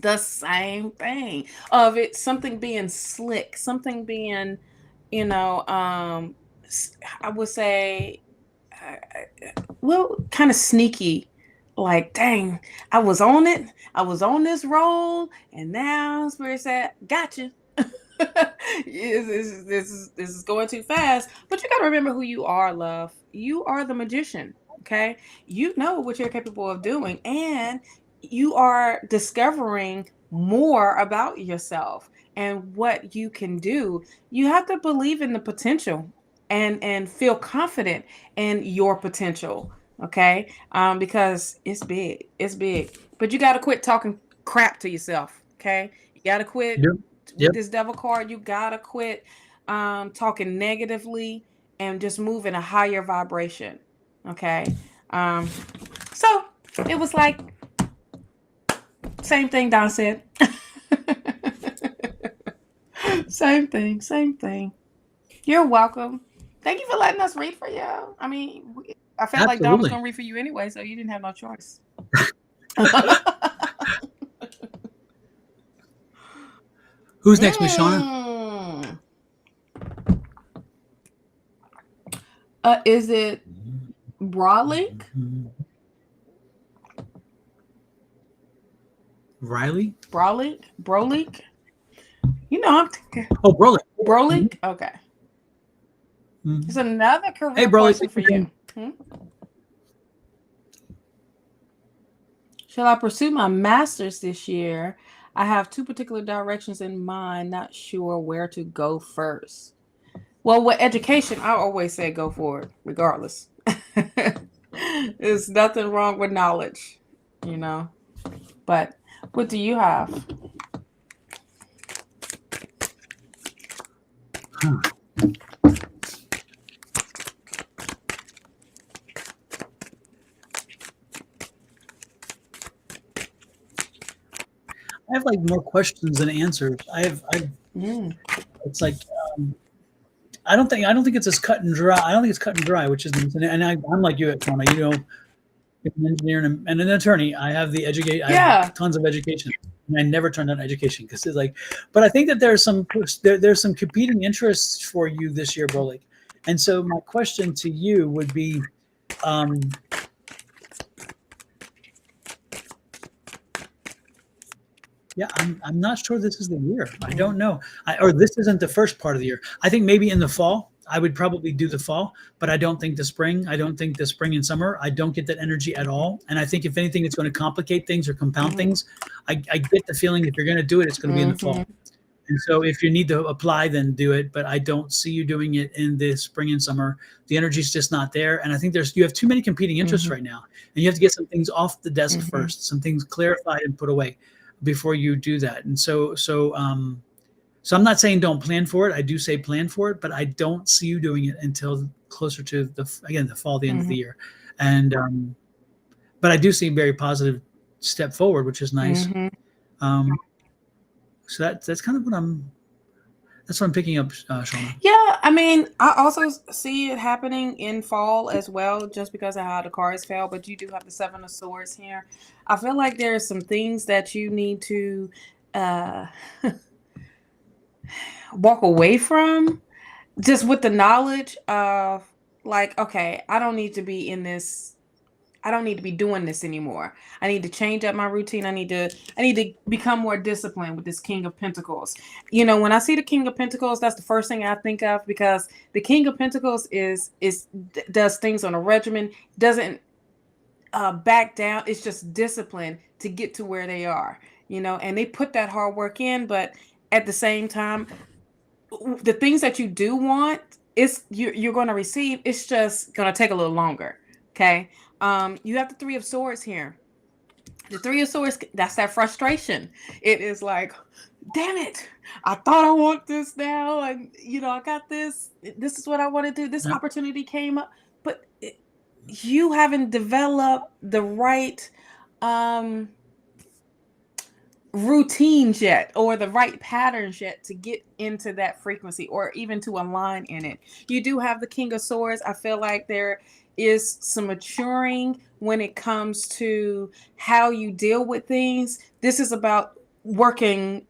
the same thing of it, something being slick, something being, I would say, kind of sneaky. Like, dang, I was on it. I was on this roll, and now Spirit said, "Gotcha." This is going too fast. But you got to remember who you are, love. You are the magician. Okay, you know what you're capable of doing, and you are discovering more about yourself and what you can do. You have to believe in the potential and feel confident in your potential. Okay, because it's big, but you got to quit talking crap to yourself. Okay, you got to quit with this devil card. You got to quit talking negatively and just move in a higher vibration. Okay, so it was like same thing Don said. Same thing. You're welcome. Thank you for letting us read for you. I mean, I felt like Don was going to read for you anyway, so you didn't have no choice. Who's next, Miss Shawna? Is it Brolic? Riley? Brolic? You know, I'm Oh, Broly. Brolic? Okay. Mhm. There's another career Hey, Broly, question for you. Shall I pursue my master's this year? I have 2 particular directions in mind, not sure where to go first. Well, with education, I always say go for it, regardless. There's nothing wrong with knowledge, you know. But what do you have? I have like more questions than answers. It's like I don't think it's as cut and dry. I don't think it's cut and dry, which is, and I'm like you, Shawna. You know, an engineer and an attorney. I have the educate. I have tons of education, and I never turned down education because it's like. But I think that there's some competing interests for you this year, Brolik. And so my question to you would be, yeah, I'm not sure this is the year. I don't know. Or this isn't the first part of the year. I think maybe in the fall, I would probably do the fall, but I don't think the spring. I don't think the spring and summer. I don't get that energy at all. And I think if anything, it's going to complicate things or compound things. I get the feeling if you're going to do it, it's going to be in the fall. And so if you need to apply, then do it. But I don't see you doing it in the spring and summer. The energy's just not there. And I think you have too many competing interests right now. And you have to get some things off the desk first, some things clarified and put away before you do that. And so I'm not saying don't plan for it. I do say plan for it, but I don't see you doing it until closer to the fall, the end of the year. And but I do see a very positive step forward, which is nice. So that's kind of what I'm picking up, Shawna. Yeah, I mean, I also see it happening in fall as well, just because of how the cards fell. But you do have the 7 of Swords here. I feel like there are some things that you need to walk away from, just with the knowledge of like, okay, I don't need to be in this. I don't need to be doing this anymore. I need to change up my routine. I need to become more disciplined with this King of Pentacles. You know, when I see the King of Pentacles, that's the first thing I think of, because the King of Pentacles does things on a regimen, doesn't back down. It's just discipline to get to where they are, you know, and they put that hard work in, but at the same time, the things that you do want, you're going to receive. It's just going to take a little longer. Okay. You have the 3 of Swords here. The 3 of Swords, that's that frustration. It is like, damn it, I thought I want this now, and you know, I got this. This is what I want to do. This opportunity came up, but you haven't developed the right routines yet, or the right patterns yet, to get into that frequency, or even to align in it. You do have the King of Swords. I feel like there is some maturing when it comes to how you deal with things. This is about working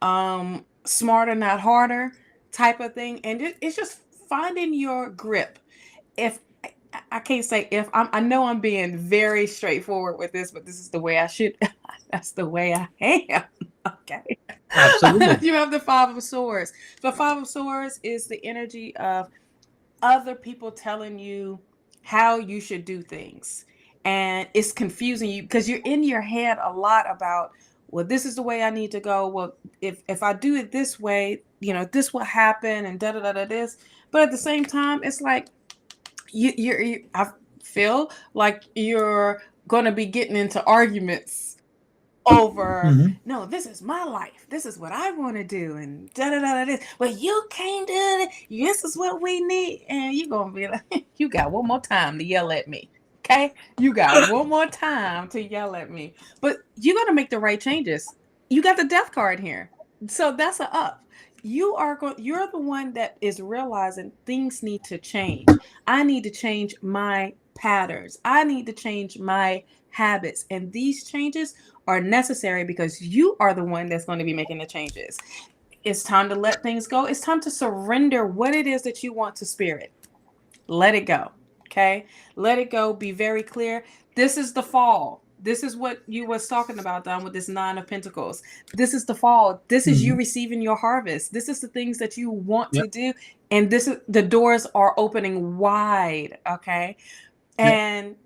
smarter, not harder, type of thing. And it's just finding your grip. If I can't say if, I know I'm being very straightforward with this, but this is the way I should. That's the way I am. Okay. Absolutely. You have the 5 of Swords. The 5 of Swords is the energy of other people telling you how you should do things. And it's confusing you because you're in your head a lot about, well, this is the way I need to go. Well, if I do it this way, you know, this will happen, and da da da da this. But at the same time, it's like I feel like you're going to be getting into arguments over, no, this is my life. This is what I want to do. And da da da da this. Well, you can't do it. This is what we need. And you're going to be like, you got one more time to yell at me. Okay? You got one more time to yell at me. But you're going to make the right changes. You got the Death card here. So that's a up. You're the one that is realizing things need to change. I need to change my patterns. I need to change my habits. And these changes are necessary because you are the one that's going to be making the changes. It's time to let things go. It's time to surrender what it is that you want to spirit. Let it go. Okay. Let it go. Be very clear. This is the fall. This is what you was talking about, Don, with this 9 of Pentacles. This is the fall. This is you receiving your harvest. This is the things that you want to do. And this is the doors are opening wide. Okay. And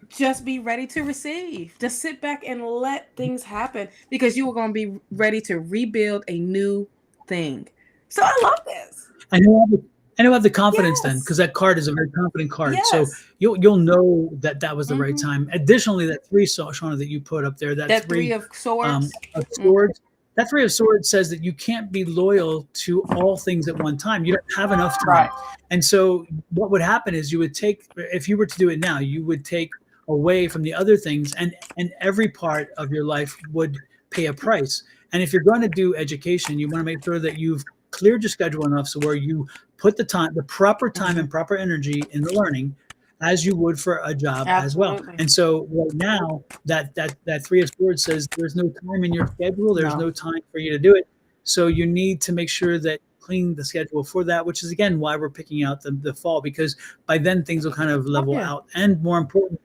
just be ready to receive. Just sit back and let things happen, because you are going to be ready to rebuild a new thing. So I love this. And you'll have the confidence then, because that card is a very confident card. So you'll know that was the right time. Additionally, that 3, Shawna, that you put up there, that 3 of Swords. That 3 of Swords says that you can't be loyal to all things at one time. You don't have enough time. Right. And so what would happen is you would take, if you were to do it now, you would take away from the other things, and every part of your life would pay a price. And if you're going to do education, you want to make sure that you've cleared your schedule enough so where you put the proper time and proper energy in the learning, as you would for a job as well. And so right now that 3 of Swords says there's no time in your schedule. There's no time for you to do it. So you need to make sure that clean the schedule for that, which is again why we're picking out the fall, because by then things will kind of level out. And more importantly,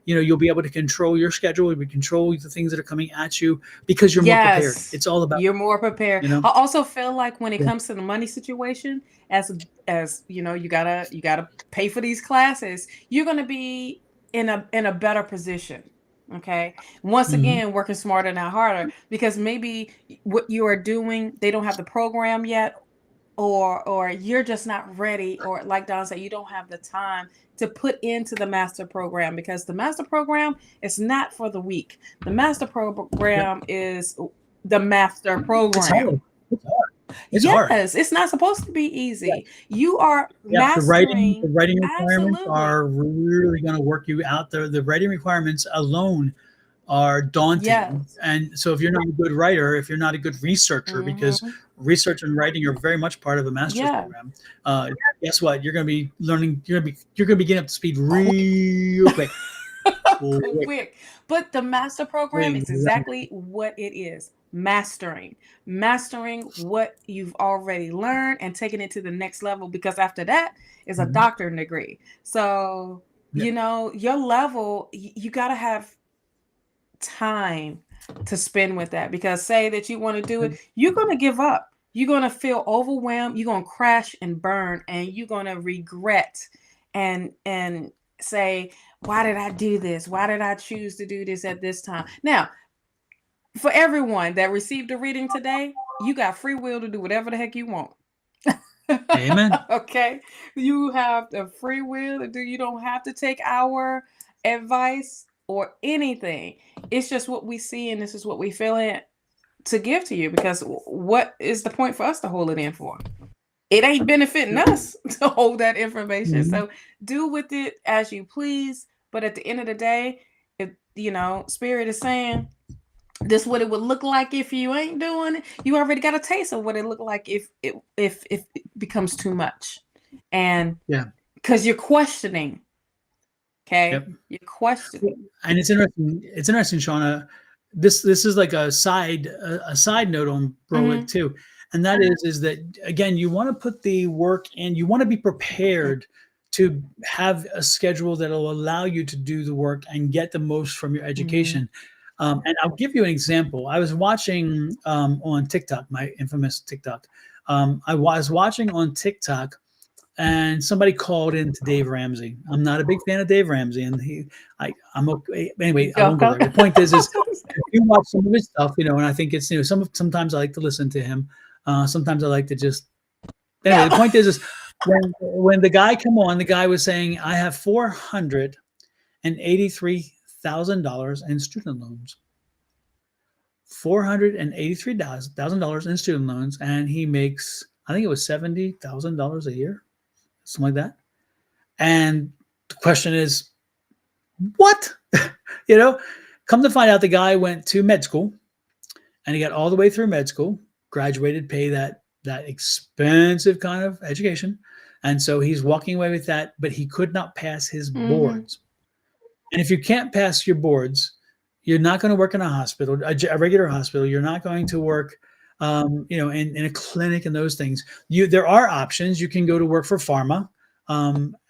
you'll be able to control your schedule. You'll be control the things that are coming at you, because you're more prepared. It's all about, you're more prepared. I also feel like when it comes to the money situation, as you gotta pay for these classes, you're gonna be in a better position. Okay. Once again, working smarter, not harder, because maybe what you are doing, they don't have the program yet, or you're just not ready, or like Don said, you don't have the time to put into the master program, because the master program is not for the weak. The master program is the master program. It's hard. It's not supposed to be easy. You are mastering. The writing requirements are really going to work you out there. The writing requirements alone are daunting. And so if you're not a good writer, if you're not a good researcher, because research and writing are very much part of a master's program, guess what? You're going to be learning. You're going to be getting up to speed real quick. Quick. But the master program is exactly what it is. Mastering what you've already learned and taking it to the next level, because after that is a doctorate degree. So your level, you got to have time to spend with that, because say that you want to do it, you're going to give up, you're going to feel overwhelmed, you're going to crash and burn, and you're going to regret and say, why did I do this? Why did I choose to do this at this time? Now, for everyone that received a reading today, you got free will to do whatever the heck you want. Amen. Okay. You have the free will to do. You don't have to take our advice or anything. It's just what we see, and this is what we feel in to give to you, because what is the point for us to hold it in for? It ain't benefiting us to hold that information. So do with it as you please. But at the end of the day, if Spirit is saying, this is what it would look like if you ain't doing it. You already got a taste of what it looked like if it becomes too much, and because you're questioning. Okay, you're questioning, and it's interesting, Shawna. This is like a side note on Brolic too, and that is that again, you want to put the work in. You want to be prepared to have a schedule that will allow you to do the work and get the most from your education. And I'll give you an example. I was watching on TikTok, my infamous TikTok. I was watching on TikTok, and somebody called in to Dave Ramsey. I'm not a big fan of Dave Ramsey, and I'm okay. Anyway, I won't go there. The point is if you watch some of his stuff, and I think it's sometimes I like to listen to him. Sometimes I like to just. Anyway, the point is when the guy came on, the guy was saying, I have $483,000 in student loans. $483,000 in student loans, and he makes, I think it was $70,000 a year, something like that. And the question is, what? Come to find out, the guy went to med school, and he got all the way through med school, graduated, pay that expensive kind of education, and so he's walking away with that, but he could not pass his boards. And if you can't pass your boards, you're not going to work in a hospital, a regular hospital. You're not going to work, in a clinic and those things. There are options. You can go to work for pharma,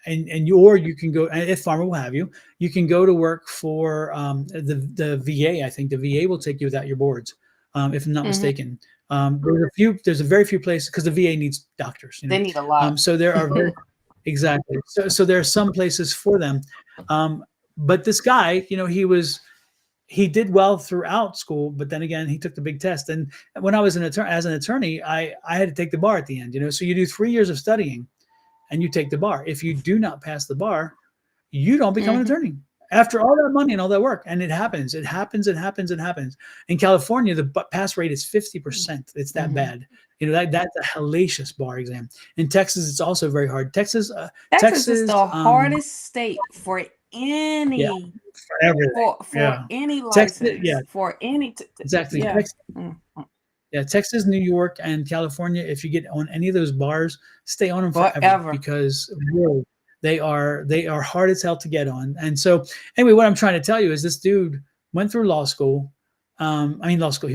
and you can go, if Farmer will have you, you can go to work for the VA. I think the VA will take you without your boards, if I'm not mistaken. There's a very few places because the VA needs doctors. They need a lot. So there are exactly. So there are some places for them. But this guy, he did well throughout school, but then again, he took the big test. And when I was as an attorney, I had to take the bar at the end. So you do 3 years of studying, and you take the bar. If you do not pass the bar, you don't become an attorney after all that money and all that work. And it happens. It happens. In California, the pass rate is 50%. It's that bad. That's a hellacious bar exam. In Texas, it's also very hard. Texas is the hardest state for any for any license for any exactly. Texas, New York, and California. If you get on any of those bars, stay on them forever because really, they are hard as hell to get on. And so, anyway, what I'm trying to tell you is this dude went through law school. He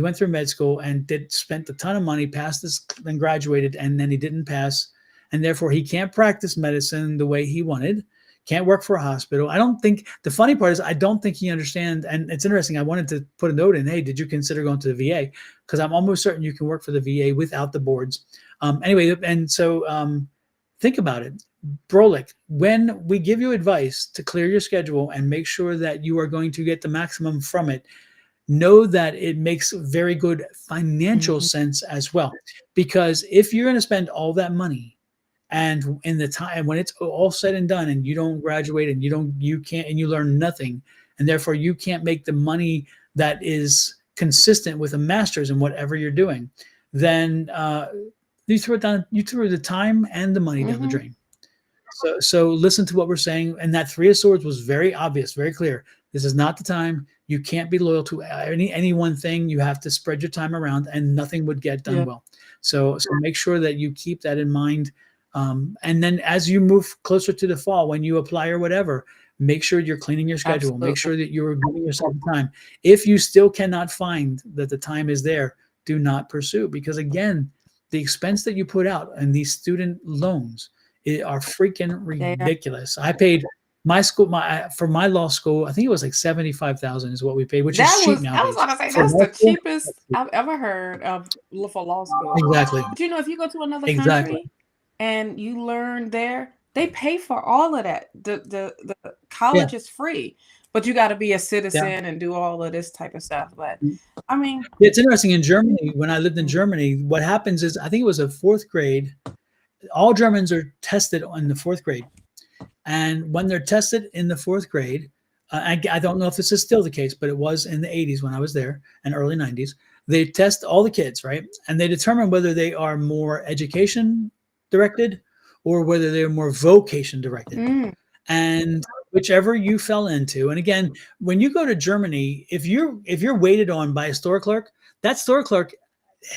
went through med school and spent a ton of money, passed this, and graduated, and then he didn't pass, and therefore he can't practice medicine the way he wanted. Can't work for a hospital. The funny part is I don't think he understands. And it's interesting. I wanted to put a note in, hey, did you consider going to the VA? Because I'm almost certain you can work for the VA without the boards. Anyway, and so think about it. Brolic, when we give you advice to clear your schedule and make sure that you are going to get the maximum from it, know that it makes very good financial sense as well. Because if you're going to spend all that money, and in the time when it's all said and done, and you don't graduate, and you learn nothing, and therefore you can't make the money that is consistent with a master's in whatever you're doing, then you threw the time and the money down the drain. So listen to what we're saying, and that Three of Swords was very obvious, very clear. This is not the time. You can't be loyal to any one thing. You have to spread your time around, and nothing would get done well. So make sure that you keep that in mind. And then as you move closer to the fall, when you apply or whatever, make sure you're cleaning your schedule. Absolutely. Make sure that you're giving yourself time. If you still cannot find that the time is there, do not pursue, because again, the expense that you put out and these student loans are freaking ridiculous. I paid for my law school, I think it was like $75,000 is what we paid, which is cheap now. I was gonna say that's the cheapest I've ever heard of for law school. Exactly. But if you go to another country and you learn there, they pay for all of that. The college is free, but you got to be a citizen and do all of this type of stuff. But it's interesting. In Germany, when I lived in Germany, what happens is, I think it was a 4th grade. All Germans are tested in the 4th grade. And when they're tested in the 4th grade, I don't know if this is still the case, but it was in the 80s when I was there, and early 90s. They test all the kids, right? And they determine whether they are more education directed or whether they're more vocation directed. And whichever you fell into. And again, when you go to Germany, if you're waited on by a store clerk, that store clerk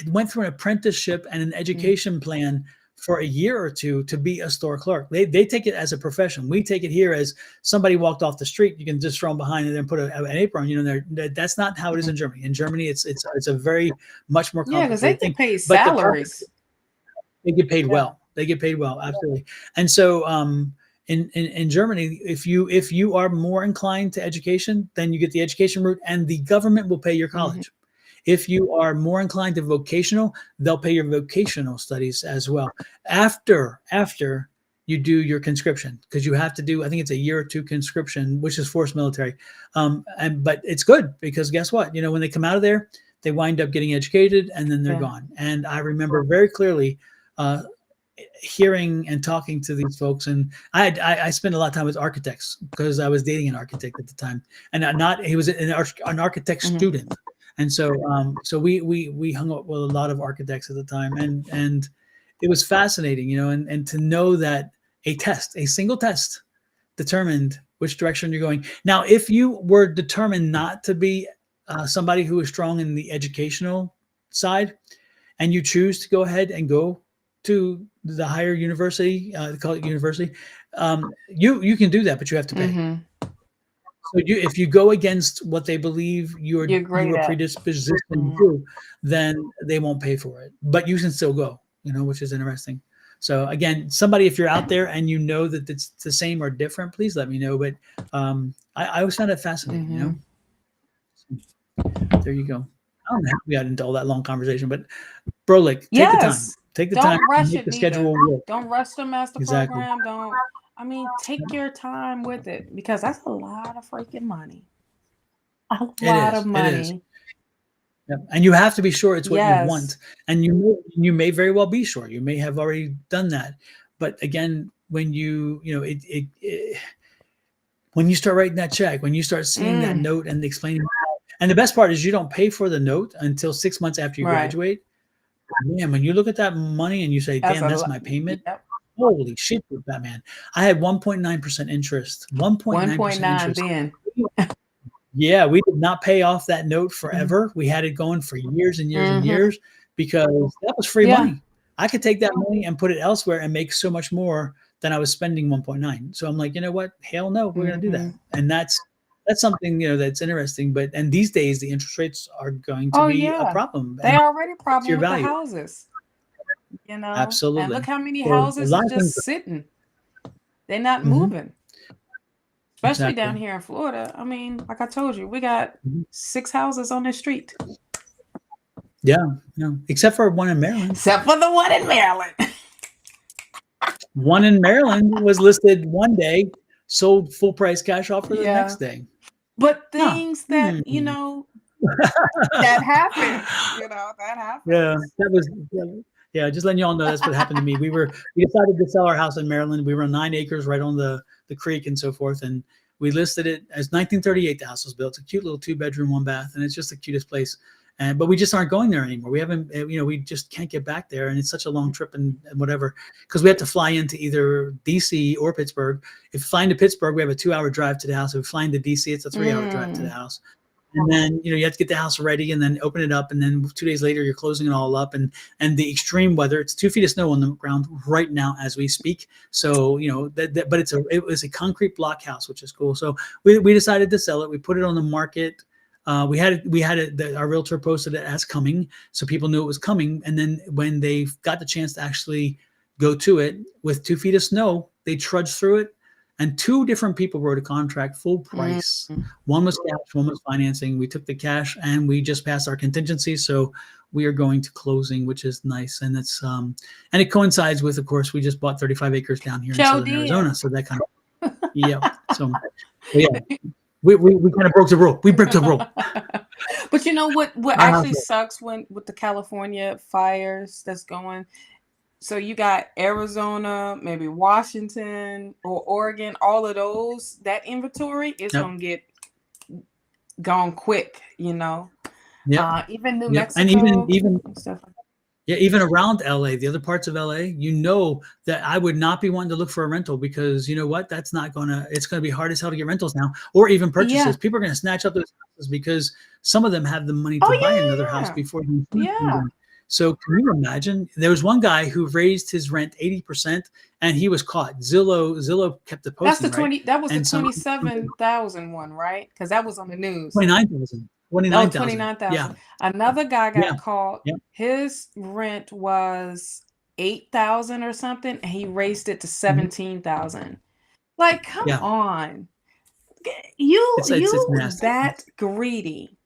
went through an apprenticeship and an education plan for a year or two to be a store clerk. They take it as a profession. We take it here as somebody walked off the street. You can just throw them behind and then put an apron on. That's not how it is in Germany. In Germany, it's a very much more complicated because they get paid salaries. They get paid well. They get paid well, absolutely. And so in Germany, if you are more inclined to education, then you get the education route, and the government will pay your college. If you are more inclined to vocational, they'll pay your vocational studies as well. After you do your conscription, because you have to do, I think it's a year or two conscription, which is forced military. But it's good because guess what? When they come out of there, they wind up getting educated and then they're gone. And I remember very clearly hearing and talking to these folks, and I spent a lot of time with architects because I was dating an architect at the time, and he was an architect student. And so we hung up with a lot of architects at the time, and it was fascinating, and to know that a single test determined which direction you're going. Now, if you were determined not to be somebody who is strong in the educational side, and you choose to go ahead and go to the higher university, they call it university, you can do that, but you have to pay. So if you go against what they believe you are predisposed to do, then they won't pay for it. But you can still go, which is interesting. So again, somebody, if you're out there and you know that it's the same or different, please let me know. But I always found it fascinating, you know. So, there you go. I don't know how we got into all that long conversation, but Brolik, take the time. Yes. Take the Don't time to rush make it the neither. schedule work. Don't rush the master Exactly. program. Don't. I mean, take your time with it because that's a lot of freaking money. A lot of It is. money. Yep. And you have to be sure it's what you Yes. want. And you may very well be sure. You may have already done that. But again, when you know, when you start writing that check, when you start seeing that note and explaining, and the best part is you don't pay for the note until 6 months after you Right. graduate. Man, when you look at that money and you say, That's damn, a that's lot. my payment. Yep. Holy shit, Batman. I had 1.9% interest. 1.9% 1.9 interest. then. Yeah, we did not pay off that note forever. We had it going for years and years and years because that was free Yeah. money. I could take that money and put it elsewhere and make so much more than I was spending 1.9. So I'm like, you know what? Hell no, we're going to do that. And that's something, you know, that's interesting. But and these days the interest rates are going to be a problem. They are already a problem your with value. the houses. You know, Absolutely. and look how many So, houses a are lot of just things- sitting. They're not moving. Especially Exactly. down here in Florida. I mean, like I told you, we got 6 houses on the street. Yeah, except for one in Maryland. Except for the one in Maryland. One in Maryland was listed one day, sold full price cash offer the Yeah. next day. But things that, you know, that happens. You know, that happens. Yeah, that was. Yeah, just letting you all know that's what happened to me. We decided to sell our house in Maryland. We were on 9 acres right on the creek and so forth, and we listed it as 1938. The house was built. It's a cute little 2-bedroom, 1-bath, and it's just the cutest place. But we just aren't going there anymore. We haven't, you know, we just can't get back there, and it's such a long trip and whatever because we have to fly into either DC or Pittsburgh. If flying to Pittsburgh, we have a 2-hour drive to the house. If we fly into DC, it's a 3-hour drive to the house. And then, you know, you have to get the house ready and then open it up. And then 2 days later, you're closing it all up. And the extreme weather, it's 2 feet of snow on the ground right now as we speak. So, you know, but it was a concrete block house, which is cool. So we decided to sell it. We put it on the market. We had it, our realtor posted it as coming. So people knew it was coming. And then when they got the chance to actually go to it with 2 feet of snow, they trudged through it. And 2 different people wrote a contract full price. One was cash, one was financing. We took the cash and we just passed our contingency. So we are going to closing, which is nice. And it's and it coincides with, of course, we just bought 35 acres down here in southern Arizona. So that kind of So yeah. We kind of broke the rule. We broke the rule. But you know what actually sucks with the California fires that's going. So you got Arizona, maybe Washington or Oregon, all of those, that inventory is going to get gone quick, you know. Even New Mexico. And even stuff like that. Yeah, even around LA, the other parts of LA, you know that I would not be wanting to look for a rental because you know what? It's going to be hard as hell to get rentals now or even purchases. Yeah. People are going to snatch up those houses because some of them have the money to buy another house before they So can you imagine? There was one guy who raised his rent 80% and he was caught. Zillow kept the posting. That's the that was the 27,000 one, right? Because that was on the news. 29,000. 29,000. Yeah. Another guy got caught. Yeah. His rent was 8,000 or something, and he raised it to 17,000. Like, come on, you that greedy,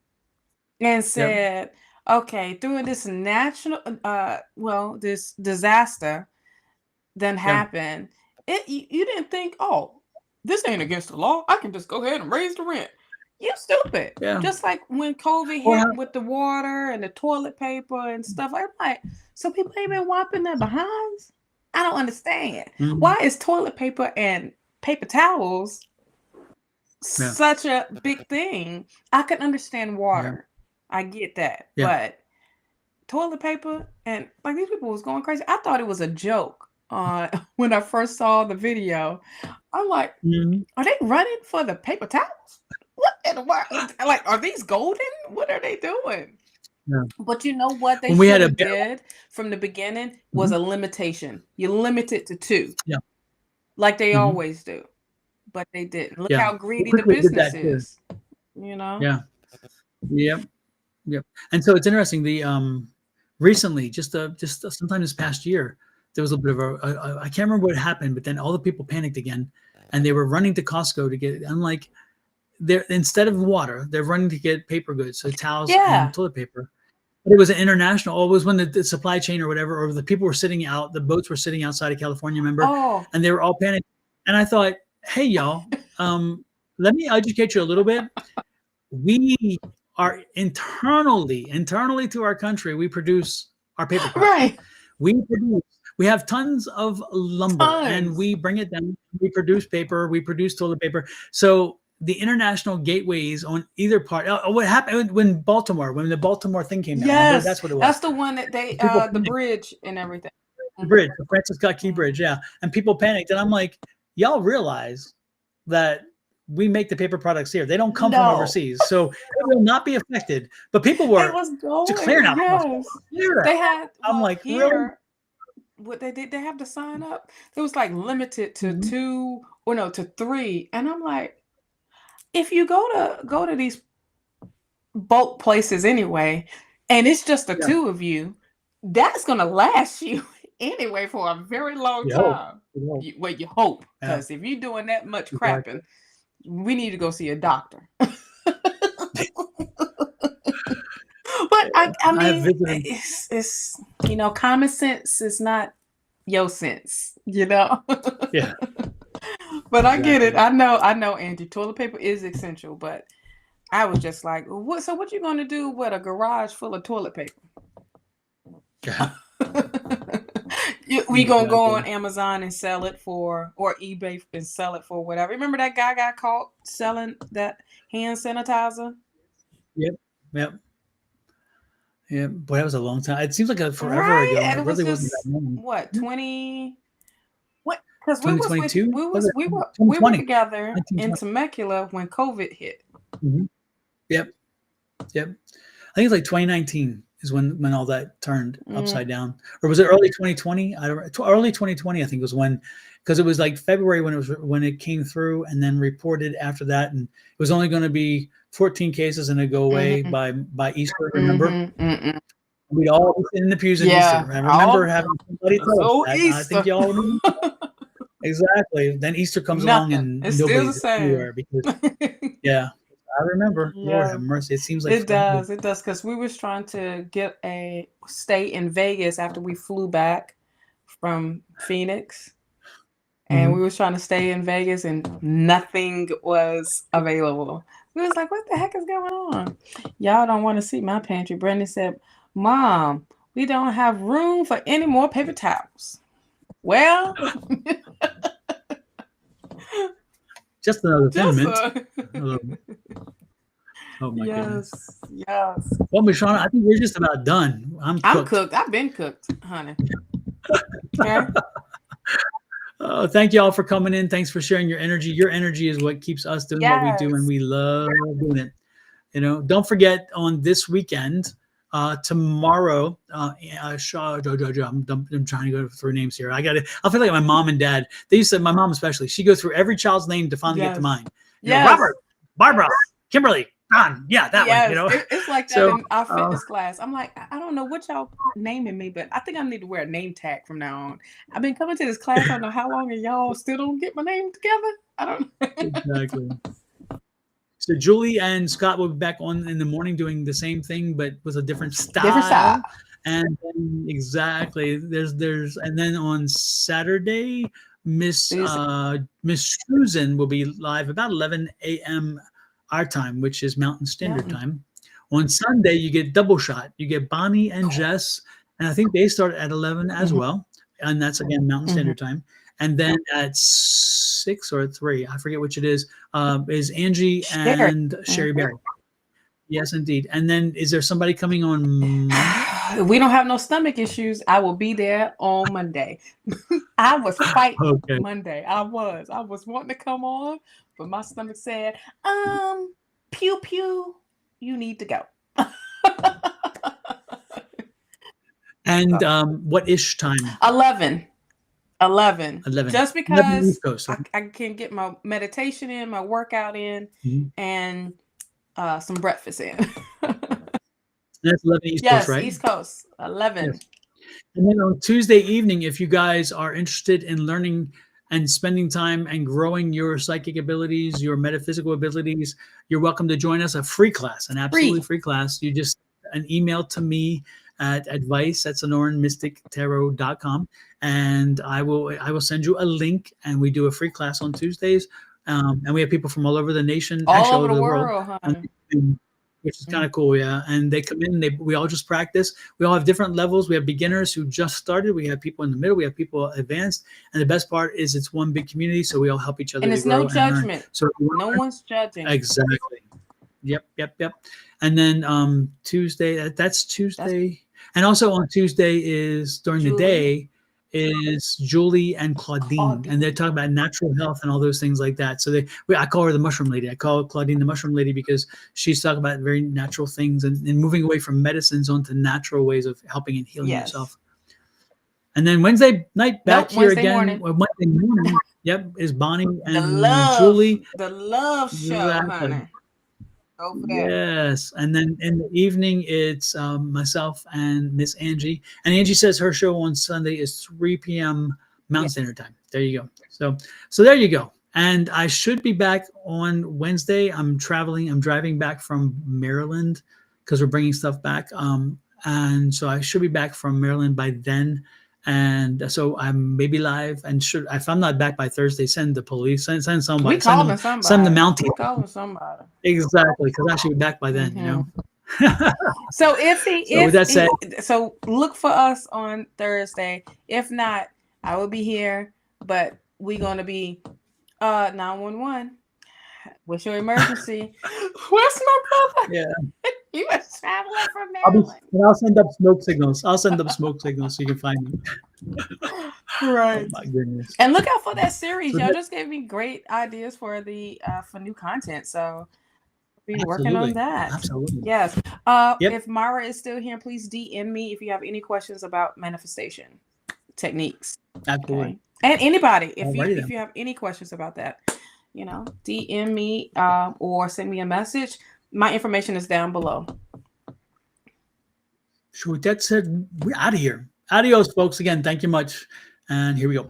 and said, okay, through this national, this disaster then happened. You didn't think, oh, this ain't against the law. I can just go ahead and raise the rent. You stupid. Yeah. Just like when COVID hit with the water and the toilet paper and stuff. I'm like, so people ain't been wiping their behinds? I don't understand. Why is toilet paper and paper towels such a big thing? I can understand water. I get that. But toilet paper and like these people was going crazy. I thought it was a joke when I first saw the video. I'm like, are they running for the paper towels? What in the world? Like, are these golden? What are they doing? Yeah. But you know what they should have did from the beginning was a limitation. You limit it to 2. Yeah. Like they always do. But they didn't. Look how greedy the business is. You know? Yeah. Yep. And so it's interesting. The recently, just sometime this past year, there was a bit of I can't remember what happened, but then all the people panicked again, and they were running to Costco to get. I'm like, they're instead of water, they're running to get paper goods, so towels and toilet paper. But it was an international. It was when the supply chain or whatever, or the people were sitting out. The boats were sitting outside of California, remember? Oh, And they were all panicked. And I thought, hey, y'all, let me educate you a little bit. We are internally to our country, we produce our paper products. right. We have tons of lumber and Tons. we bring it down. We produce paper, we produce toilet paper. So the international gateways on either part. What happened when the Baltimore thing came down? Remember? Yes, That's what it was. that's the one that they People the panicked. bridge and everything. The bridge, the Francis Scott Key Bridge, yeah. And people panicked. And I'm like, y'all realize that we make the paper products here. They don't come from overseas. So it will not be affected. But people It were was going. clearing out. Yes, they had. I'm well, like, here, really? what they did, they have to sign up. It was like limited to Mhm. 2 or no, to 3. And I'm like, if you go to these bulk places anyway, and it's just the Yeah. 2 of you, that's gonna last you anyway for a very long You hope. time. You hope. Well, you hope, Yeah. because if you're doing that much Exactly. crapping, we need to go see a doctor. But I I have mean, visited. it's common sense is not your sense, Yeah. But I get it. Exactly. I know, Angie. Toilet paper is essential, but I was just like, what? So what you gonna do with a garage full of toilet paper? Yeah. We gonna go Exactly. on Amazon and sell it or eBay and sell it for whatever. Remember that guy got caught selling that hand sanitizer? Yep. Yeah. Boy, that was a long time. It seems like forever Right, ago. and It it was really wasn't just that long. what 20. What? Because we 2022? Was it? we were 2020. together in 1920. Temecula when COVID hit. Mhm. Yep. Yep. I think it's like 2019 is when all that turned upside down. Or was it early 2020? I don't early 2020, I think was when, because it was like February when it came through and then reported after that, and it was only going to be 14 cases and it'd go away by Easter, remember? We'd all be sitting in the pews in Easter. I remember having somebody tell us that. Easter. I think y'all remember. Exactly. Then Easter comes along and It's still the nobody's same. anywhere because yeah, I remember. Lord have mercy. It seems like It does, because we was trying to get a stay in Vegas after we flew back from Phoenix. And we was trying to stay in Vegas and nothing was available. We was like, what the heck is going on? Y'all don't want to see my pantry. Brandon said, Mom, we don't have room for any more paper towels. Well, just another 10 just minutes. Oh my goodness. Yes. Well, Miss Shawna, I think we're just about done. I'm cooked. I've been cooked, honey. Okay. Thank you all for coming in. Thanks for sharing your energy. Your energy is what keeps us doing what we do, and we love doing it. Don't forget on this weekend, tomorrow, I'm trying to go through names here. I feel like my mom and dad, my mom especially, she goes through every child's name to finally get to mine. Robert, Barbara, Kimberly, Don. Yeah, that one, It's like that in our fitness class. I'm like, I don't know what y'all naming me, but I think I need to wear a name tag from now on. I've been coming to this class, I don't know how long, and y'all still don't get my name together. I don't know. Exactly. So Julie and Scott will be back on in the morning doing the same thing, but with a different style. And then, exactly, there's and then on Saturday, Miss Susan will be live about 11 a.m. our time, which is Mountain Standard Time. On Sunday, you get double shot. You get Bonnie and Jess, and I think they start at 11 as well, and that's again Mountain Standard Time. And then at 6 or 3, I forget which it is Angie and Sherry Berry. Yes, indeed. And then is there somebody coming on Monday? We don't have no stomach issues. I will be there on Monday. I was fighting Monday. I was wanting to come on, but my stomach said, pew pew, you need to go. And what ish time? 11. Just because 11 East Coast, right? I can get my meditation in, my workout in, and some breakfast in. That's 11 East Coast, right? East Coast, 11. Yes. And then on Tuesday evening, if you guys are interested in learning and spending time and growing your psychic abilities, your metaphysical abilities, you're welcome to join us. A free class, an absolutely free class. You just an email to me at advice@sonoranmystictarot.com, and I will send you a link. And we do a free class on Tuesdays, and we have people from all over the nation, All actually over the world, honey. which is kind of cool. Yeah. And they come in, we all just practice. We all have different levels. We have beginners who just started. We have people in the middle. We have people advanced. And the best part is it's one big community. So we all help each other. And to it's grow no judgment. So no one's judging. Exactly. Yep. And then Tuesday, that's Tuesday. And also on Tuesday is during the day is Julie and Claudine, and they're talking about natural health and all those things like that. So I call her the mushroom lady. I call Claudine the mushroom lady because she's talking about very natural things and moving away from medicines onto natural ways of helping and healing yourself. And then Wednesday night back here Wednesday again. morning. Wednesday morning, is Bonnie and Julie. Julie. The love show, honey. Go for that. Yes, and then in the evening it's myself and Miss Angie. And Angie says her show on Sunday is 3 p.m. Mountain Standard Time. There you go. So there you go. And I should be back on Wednesday. I'm driving back from Maryland because we're bringing stuff back. And so I should be back from Maryland by then. And so I'm maybe live, and if I'm not back by Thursday, send the police, send somebody. We calling somebody. Send the Mountie. We calling somebody. Exactly, because I should be back by then, you know. So so look for us on Thursday. If not, I will be here, but we're gonna be 911. What's your emergency? Where's my brother? Yeah. He was traveling from Maryland. I'll send up smoke signals. So you can find me. Right. Oh my goodness. And look out for that series. Y'all just gave me great ideas for the for new content. So be working on that. Absolutely. Yes. If Mara is still here, please DM me if you have any questions about manifestation techniques. Absolutely. Okay? And anybody, if you have any questions about that, DM me or send me a message. My information is down below. So with that said, we're out of here. Adios, folks. Again, thank you much. And here we go.